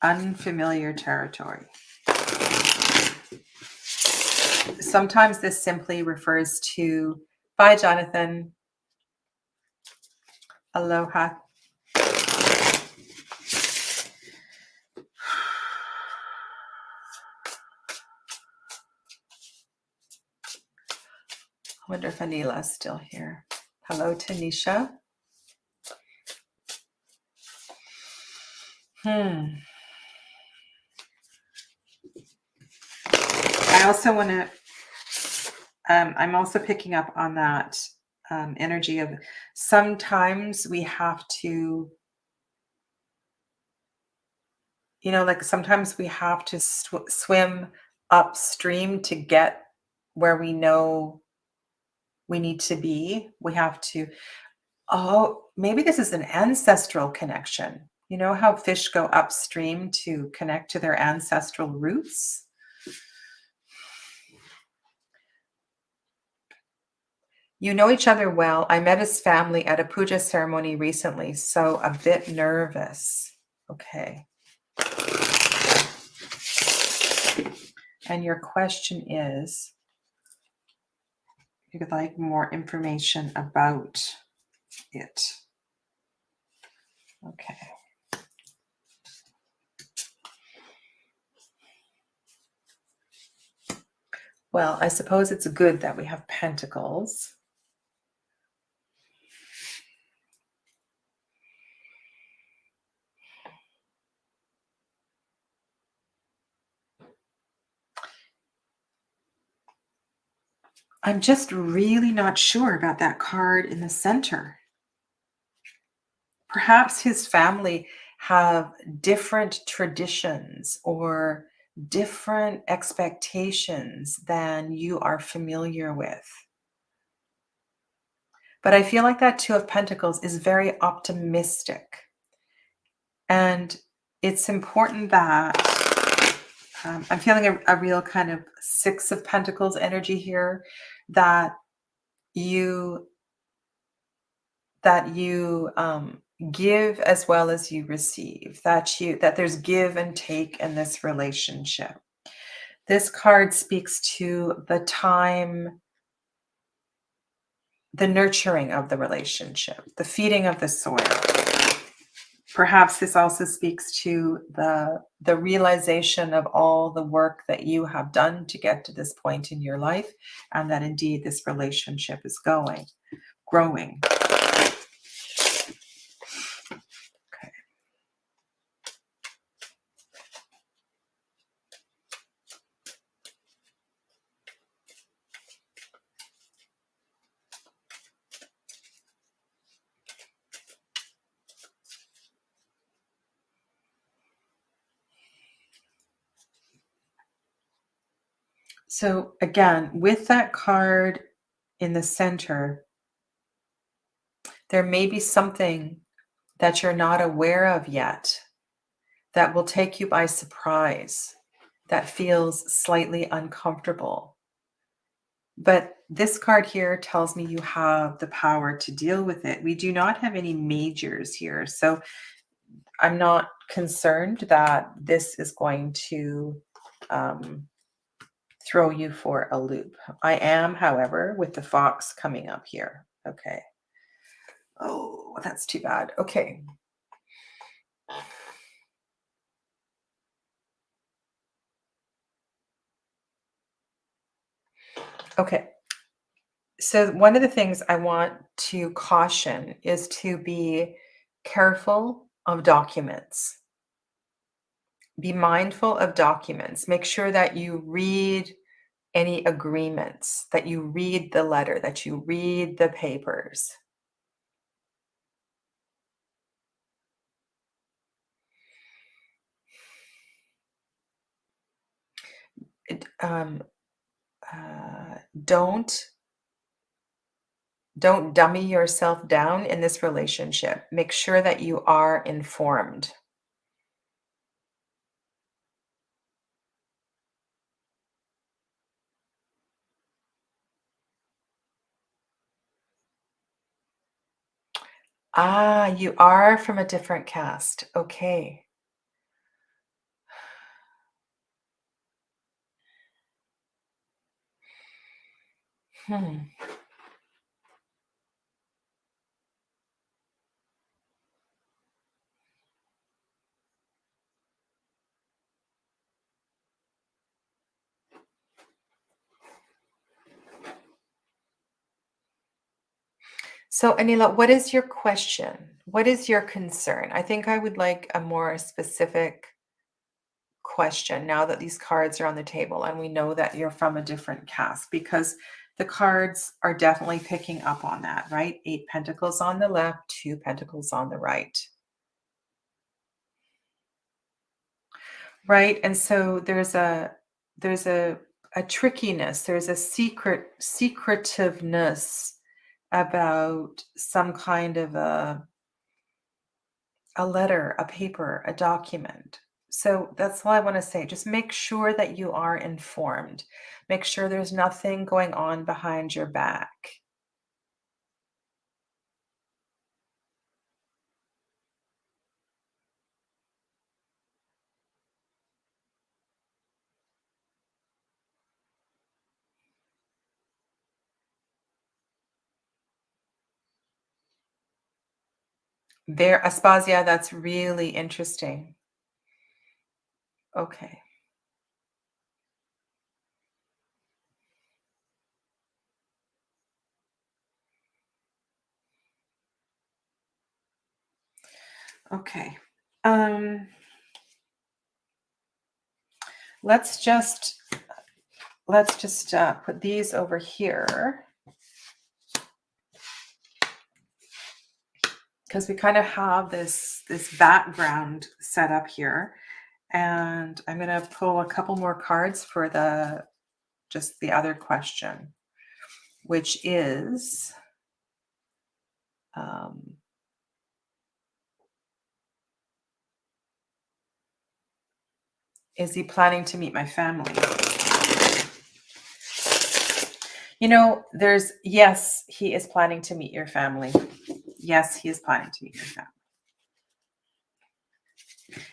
Unfamiliar territory. Sometimes this simply refers to, bye, Jonathan. Aloha. I wonder if Anila's still here. Hello, Tanisha. I also want to, I'm also picking up on that energy of sometimes we have to, you know, like sometimes we have to swim upstream to get where we know we need to be. We have to, oh, maybe this is an ancestral connection. You know how fish go upstream to connect to their ancestral roots? You know each other well. I met his family at a puja ceremony recently, so a bit nervous. Okay. And your question is, you would like more information about it. Okay. Well, I suppose it's good that we have pentacles. I'm just really not sure about that card in the center. Perhaps his family have different traditions or different expectations than you are familiar with. But I feel like that Two of Pentacles is very optimistic. And it's important that I'm feeling a real kind of Six of Pentacles energy here, that you give as well as you receive, that there's give and take in this relationship. This card speaks to the time, the nurturing of the relationship, the feeding of the soil. Perhaps this also speaks to the realization of all the work that you have done to get to this point in your life, and that indeed this relationship is growing. Okay. So again, with that card in the center, there may be something that you're not aware of yet that will take you by surprise, that feels slightly uncomfortable. But this card here tells me you have the power to deal with it. We do not have any majors here. So I'm not concerned that this is going to throw you for a loop. I am, however, with the fox coming up here. Okay. Oh, that's too bad. Okay. Okay. So one of the things I want to caution is to be careful of documents. Be mindful of documents. Make sure that you read any agreements, that you read the letter, that you read the papers. It, don't dummy yourself down in this relationship. Make sure that you are informed. Ah, you are from a different caste. Okay. Hmm. So, Anila, what is your question? What is your concern? I think I would like a more specific question now that these cards are on the table and we know that you're from a different caste, because the cards are definitely picking up on that, right? 8 pentacles on the left, 2 pentacles on the right. Right? And so there's a trickiness, there's a secretiveness about some kind of a letter, a paper, a document. So that's all I want to say. Just make sure that you are informed. Make sure there's nothing going on behind your back. There, Aspasia, that's really interesting. Okay. Okay. Let's just put these over here, because we kind of have this background set up here, and I'm going to pull a couple more cards for the other question, which is Is he planning to meet my family? You know, yes, he is planning to meet your family. Yes, he is planning to meet your family.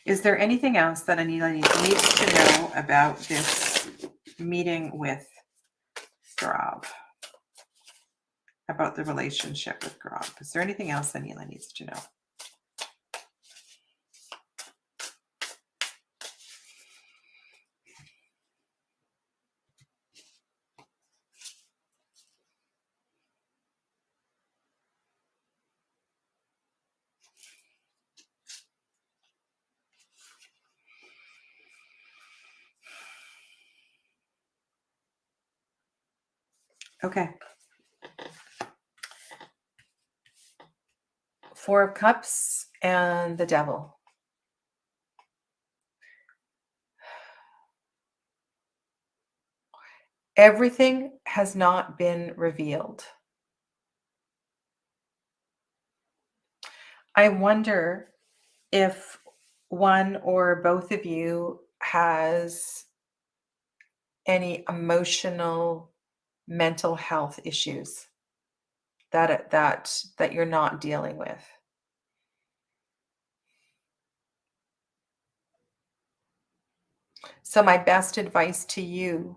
Is there anything else that Anila needs to know about this meeting with Gaurav? About the relationship with Gaurav? Is there anything else Anila needs to know? Okay. Four of Cups and the Devil. Everything has not been revealed. I wonder if one or both of you has any emotional, mental health issues that you're not dealing with. So my best advice to you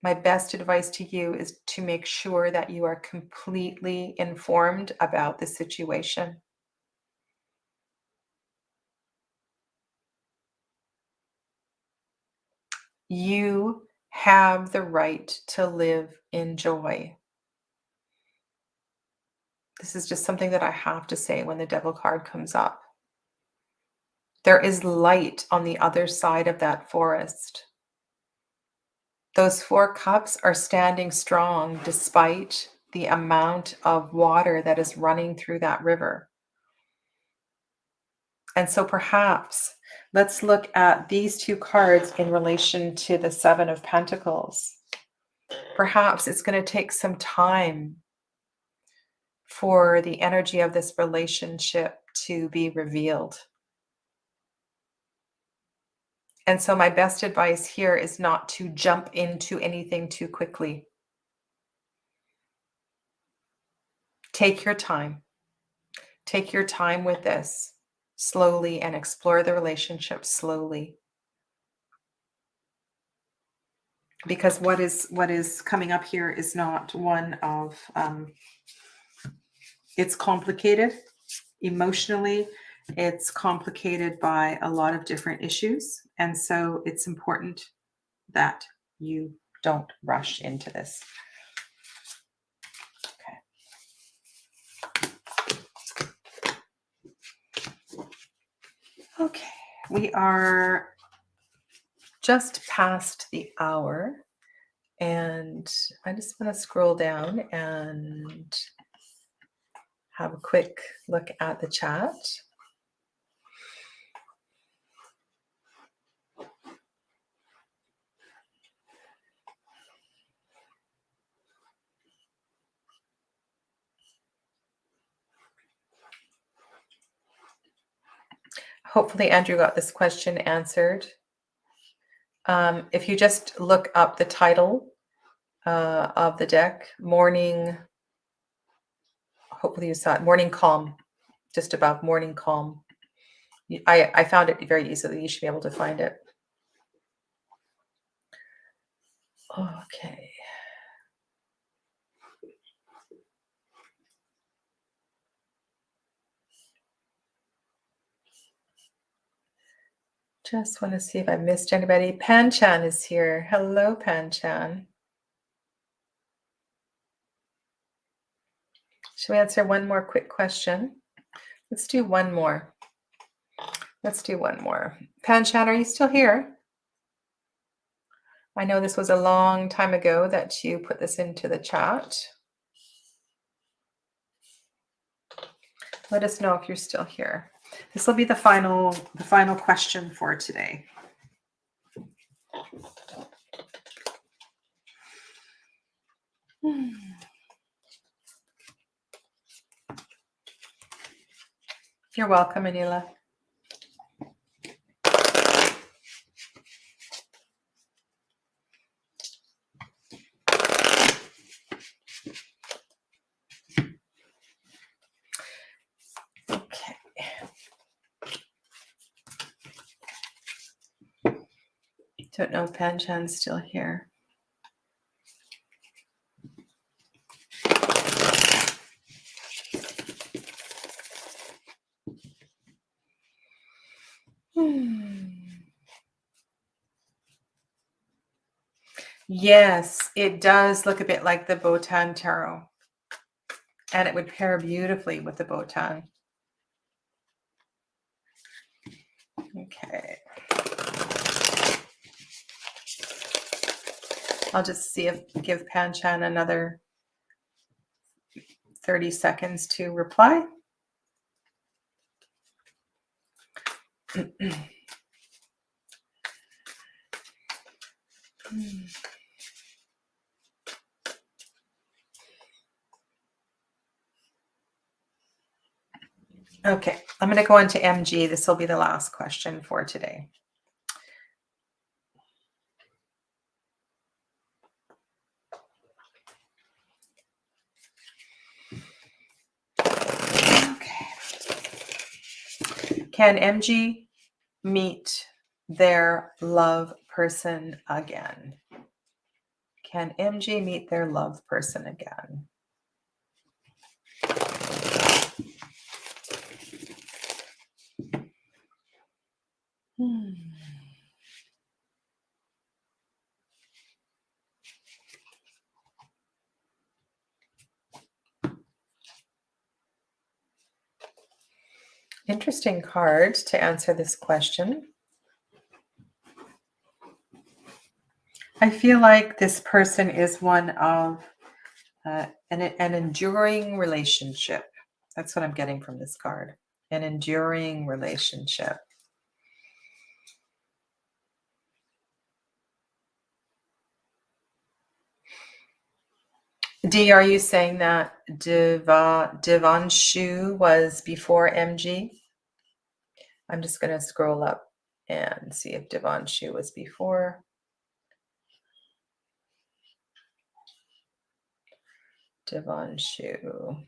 is to make sure that you are completely informed about the situation. You have the right to live in joy. This is just something that I have to say when the Devil card comes up. There is light on the other side of that forest. Those four cups are standing strong despite the amount of water that is running through that river. And so perhaps let's look at these two cards in relation to the Seven of Pentacles. Perhaps it's going to take some time for the energy of this relationship to be revealed. And so my best advice here is not to jump into anything too quickly. Take your time. Take your time with this slowly and explore the relationship slowly. Because what is coming up here is not one of, it's complicated emotionally. It's complicated by a lot of different issues. And so it's important that you don't rush into this. Okay, we are just past the hour, and I just want to scroll down and have a quick look at the chat. Hopefully Andrew got this question answered. If you just look up the title of the deck, Morning, hopefully you saw it, Morning Calm, just above Morning Calm. I found it very easily. You should be able to find it. Okay. Just want to see if I missed anybody. Pan-chan is here. Hello, Pan-chan. Should we answer one more quick question? Let's do one more. Pan-chan, are you still here? I know this was a long time ago that you put this into the chat. Let us know if you're still here. This will be the final question for today. You're welcome, Anila. Don't know if Panchan's still here. Yes, it does look a bit like the Botan Tarot. And it would pair beautifully with the Botan. Okay. I'll just give Panchan another 30 seconds to reply. Okay, I'm going to go on to MG. This will be the last question for today. Okay. Can MG meet their love person again? Can MG meet their love person again? Interesting card to answer this question. I feel like this person is one of an enduring relationship. That's what I'm getting from this card. An enduring relationship. D, are you saying that Devanshu was before MG? I'm just going to scroll up and see if Devanshu was before. Devanshu.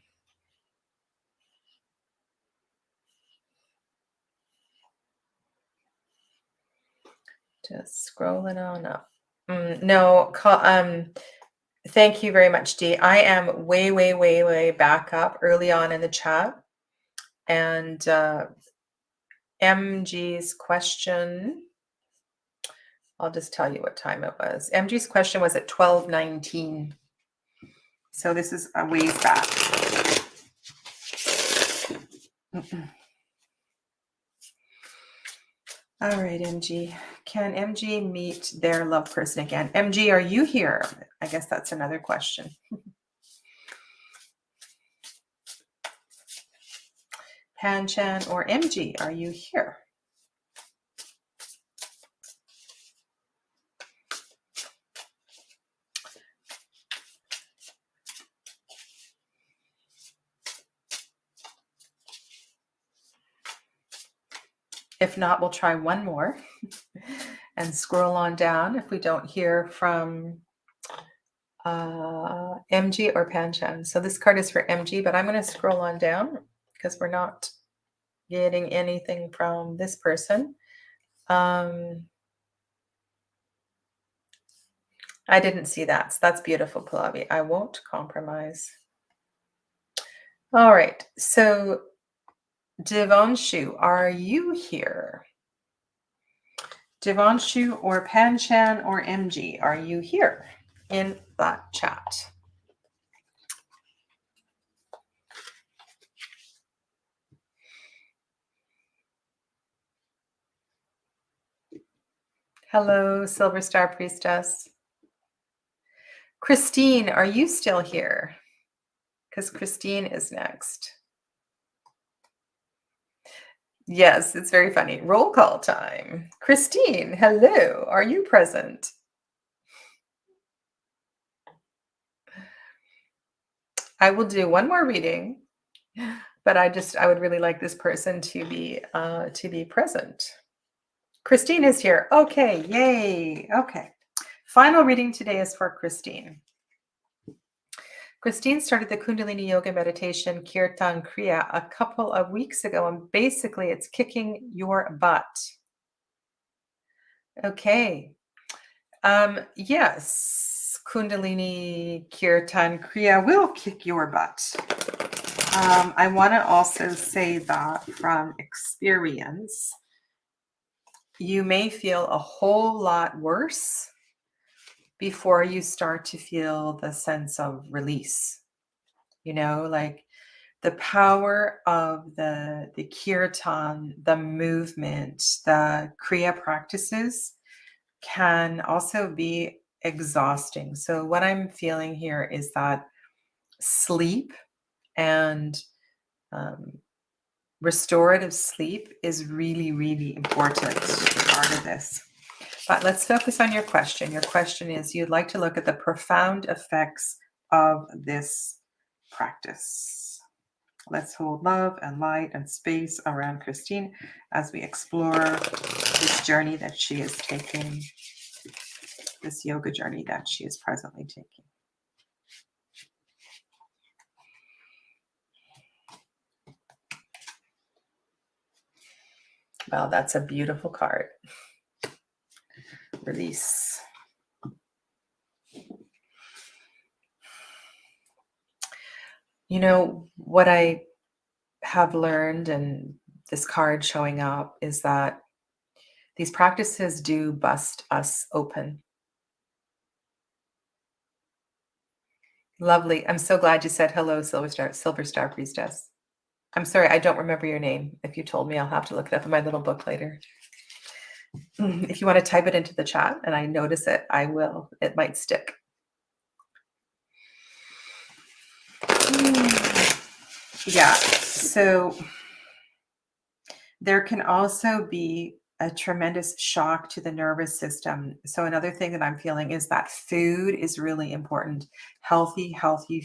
Just scrolling on up. No, thank you very much, Dee. I am way back up early on in the chat. And MG's question, I'll just tell you what time it was. MG's question was at 12:19. So this is a ways back. All right, MG. Can MG meet their love person again? MG, are you here? I guess that's another question. Panchan or MG, are you here? If not, we'll try one more and scroll on down if we don't hear from MG or Panchan. So this card is for MG, but I'm going to scroll on down because we're not getting anything from this person. I didn't see that. So that's beautiful, Pallavi. I won't compromise. All right. So Devanshu, are you here? Devanshu or Panchan or MG, are you here in that chat? Hello, Silver Star Priestess. Christine, are you still here? Because Christine is next. Yes, it's very funny. Roll call time. Christine, hello. Are you present? I will do one more reading, but I would really like this person to be present. Christine is here. Okay, yay. Okay. Final reading today is for Christine. Christine started the Kundalini Yoga Meditation Kirtan Kriya a couple of weeks ago, and basically it's kicking your butt. Okay. Yes, Kundalini Kirtan Kriya will kick your butt. I want to also say that from experience, you may feel a whole lot worse before you start to feel the sense of release. You know, like the power of the kirtan, the movement, the kriya practices can also be exhausting. So what I'm feeling here is that sleep and restorative sleep is really, really important part of this. But let's focus on your question. Your question is, you'd like to look at the profound effects of this practice. Let's hold love and light and space around Christine as we explore this journey that she is taking, this yoga journey that she is presently taking. Wow, that's a beautiful card. Release. You know, what I have learned, and this card showing up, is that these practices do bust us open. Lovely. I'm so glad you said hello, Silver Star Priestess. I'm sorry, I don't remember your name. If you told me, I'll have to look it up in my little book later. If you want to type it into the chat and I notice it, I will. It might stick. Yeah, so there can also be a tremendous shock to the nervous system. So another thing that I'm feeling is that food is really important. Healthy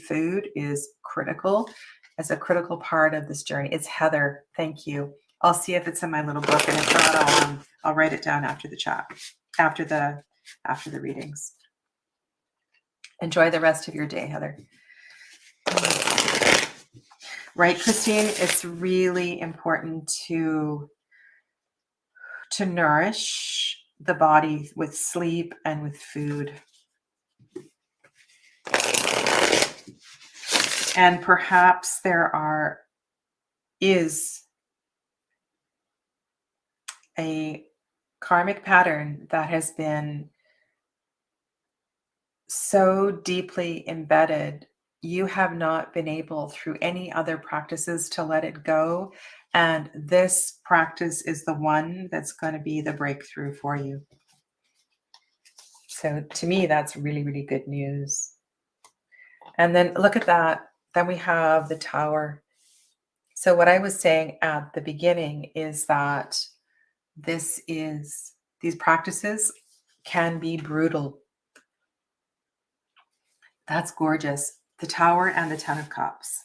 food is critical as a critical part of this journey. It's Heather. Thank you. I'll see if it's in my little book, and if not, I'll write it down after the chat, after the readings. Enjoy the rest of your day, Heather. Right, Christine, it's really important to nourish the body with sleep and with food. And perhaps there is a karmic pattern that has been so deeply embedded, you have not been able through any other practices to let it go. And this practice is the one that's going to be the breakthrough for you. So to me, that's really, really good news. And then look at that. Then we have the Tower. So what I was saying at the beginning is that these practices can be brutal. That's gorgeous. The Tower and the Ten of Cups.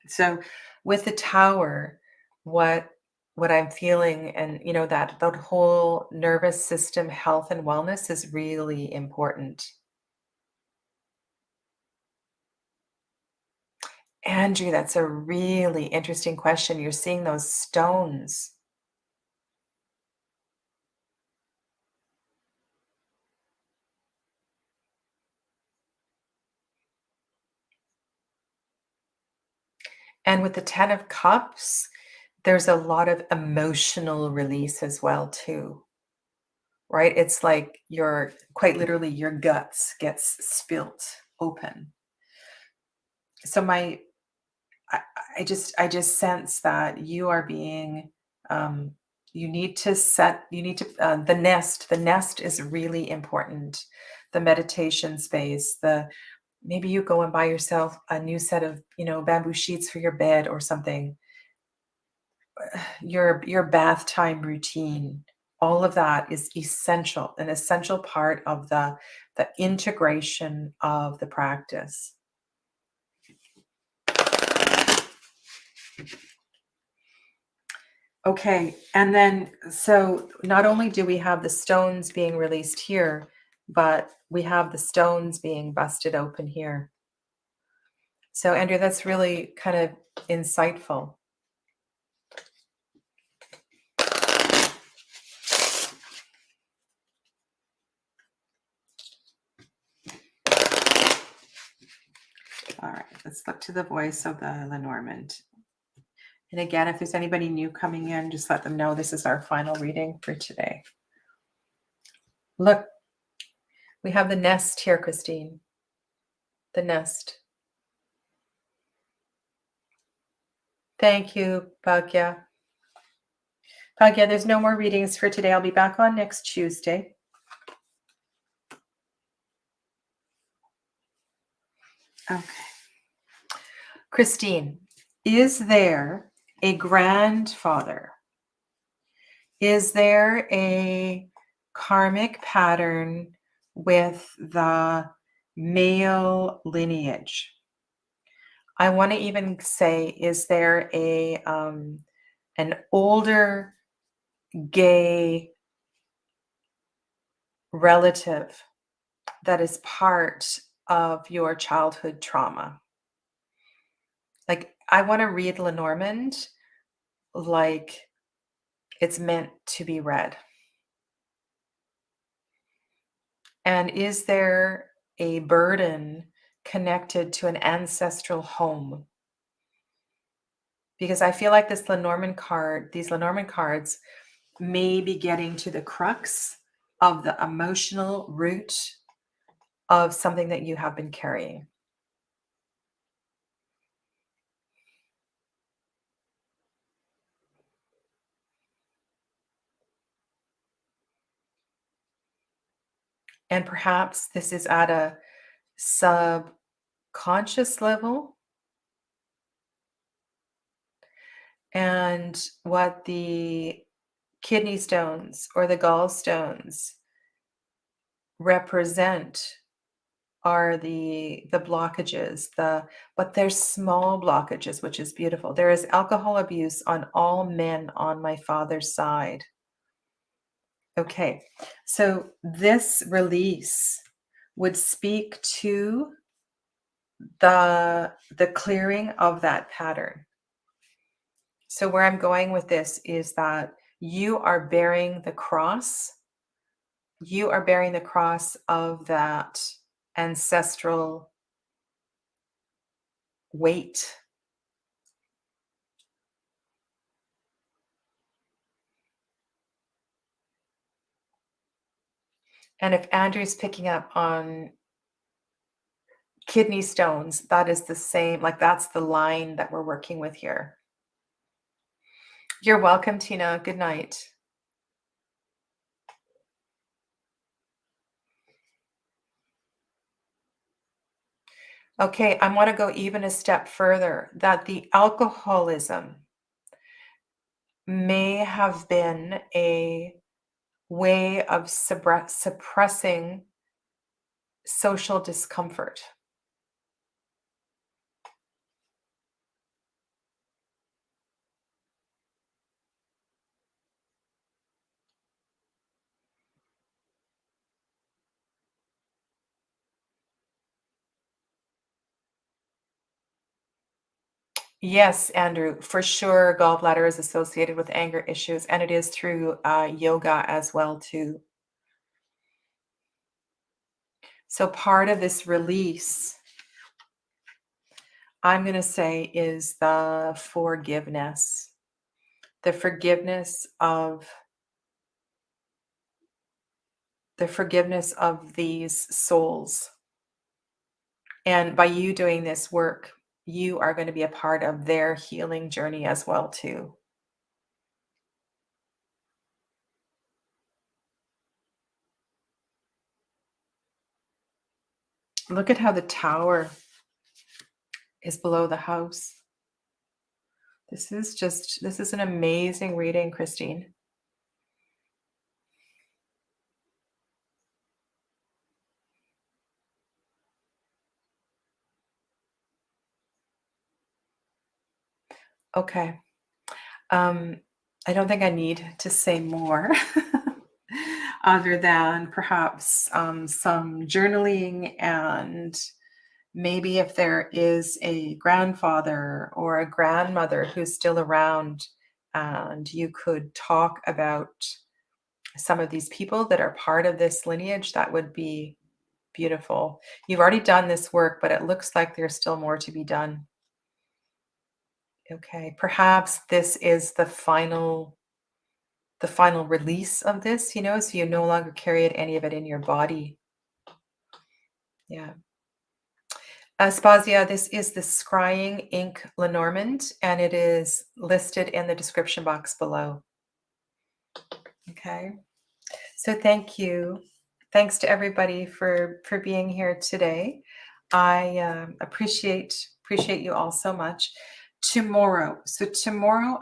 So with the Tower, what I'm feeling, and you know, that whole nervous system health and wellness is really important. Andrew, that's a really interesting question. You're seeing those stones. And with the Ten of Cups, there's a lot of emotional release as well, too. Right? It's like quite literally your guts gets spilt open. So I just sense that you are being, the nest is really important. The meditation space, maybe you go and buy yourself a new set of, bamboo sheets for your bed or something. Your bath time routine, all of that is an essential part of the integration of the practice. Okay, and then so not only do we have the stones being released here, but we have the stones being busted open here. So Andrea, that's really kind of insightful. All right, let's look to the voice of the Lenormand. And again, if there's anybody new coming in, just let them know this is our final reading for today. Look, we have the nest here, Christine. The nest. Thank you, Bhagya. Bhagya, there's no more readings for today. I'll be back on next Tuesday. Okay. Christine, is there a grandfather? Is there a karmic pattern with the male lineage? I want to even say, is there a an older gay relative that is part of your childhood trauma? Like, I want to read Lenormand like it's meant to be read. And is there a burden connected to an ancestral home? Because I feel like these Lenormand cards may be getting to the crux of the emotional root of something that you have been carrying. And perhaps this is at a subconscious level. And what the kidney stones or the gallstones represent are the blockages, but they're small blockages, which is beautiful. There is alcohol abuse on all men on my father's side. Okay, so this release would speak to the clearing of that pattern. So where I'm going with this is that you are bearing the cross. You are bearing the cross of that ancestral weight. And if Andrew's picking up on kidney stones, that is the same, like that's the line that we're working with here. You're welcome, Tina. Good night. Okay, I want to go even a step further, that the alcoholism may have been a way of suppressing social discomfort. Yes, Andrew, for sure, gallbladder is associated with anger issues, and it is through yoga as well too. So part of this release, I'm going to say, is the forgiveness of these souls. And by you doing this work, you are going to be a part of their healing journey as well too. Look at how the tower is below the house. This is an amazing reading, Christine. Okay. I don't think I need to say more other than perhaps some journaling, and maybe if there is a grandfather or a grandmother who's still around, and you could talk about some of these people that are part of this lineage, that would be Beautiful. You've already done this work, but it looks like there's still more to be done. Okay, perhaps this is the final release of this, so you no longer carry any of it in your body. Yeah. Aspasia, this is the Scrying Ink Lenormand, and it is listed in the description box below. Okay. So thank you. Thanks to everybody for being here today. I appreciate you all so much. Tomorrow,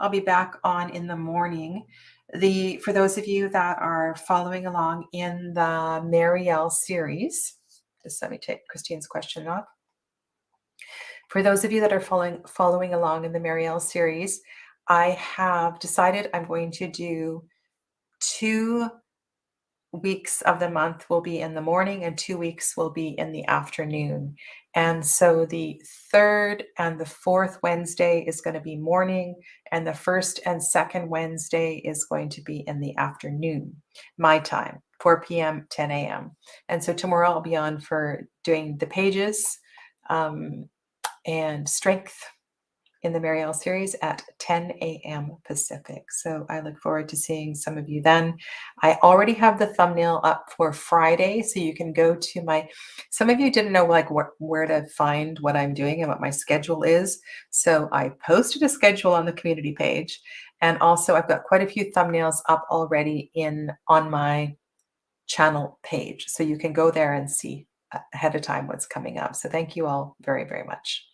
I'll be back on in the morning. For those of you that are following along in the Marielle series, just let me take Christine's question off. For those of you that are following along in the Marielle series, I have decided I'm going to do 2 weeks of the month will be in the morning and 2 weeks will be in the afternoon. And so the 3rd and the 4th Wednesday is going to be morning, and the 1st and 2nd Wednesday is going to be in the afternoon, my time, 4 p.m., 10 a.m. And so tomorrow I'll be on for doing the pages and strength in the Marielle series at 10 a.m. Pacific. So I look forward to seeing some of you then. I already have the thumbnail up for Friday, so you can go to some of you didn't know where to find what I'm doing and what my schedule is. So I posted a schedule on the community page. And also I've got quite a few thumbnails up already on my channel page. So you can go there and see ahead of time what's coming up. So thank you all very, very much.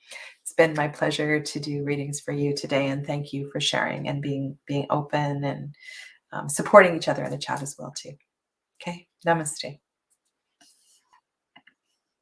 It's been my pleasure to do readings for you today, and thank you for sharing and being open and supporting each other in the chat as well too. Okay, namaste.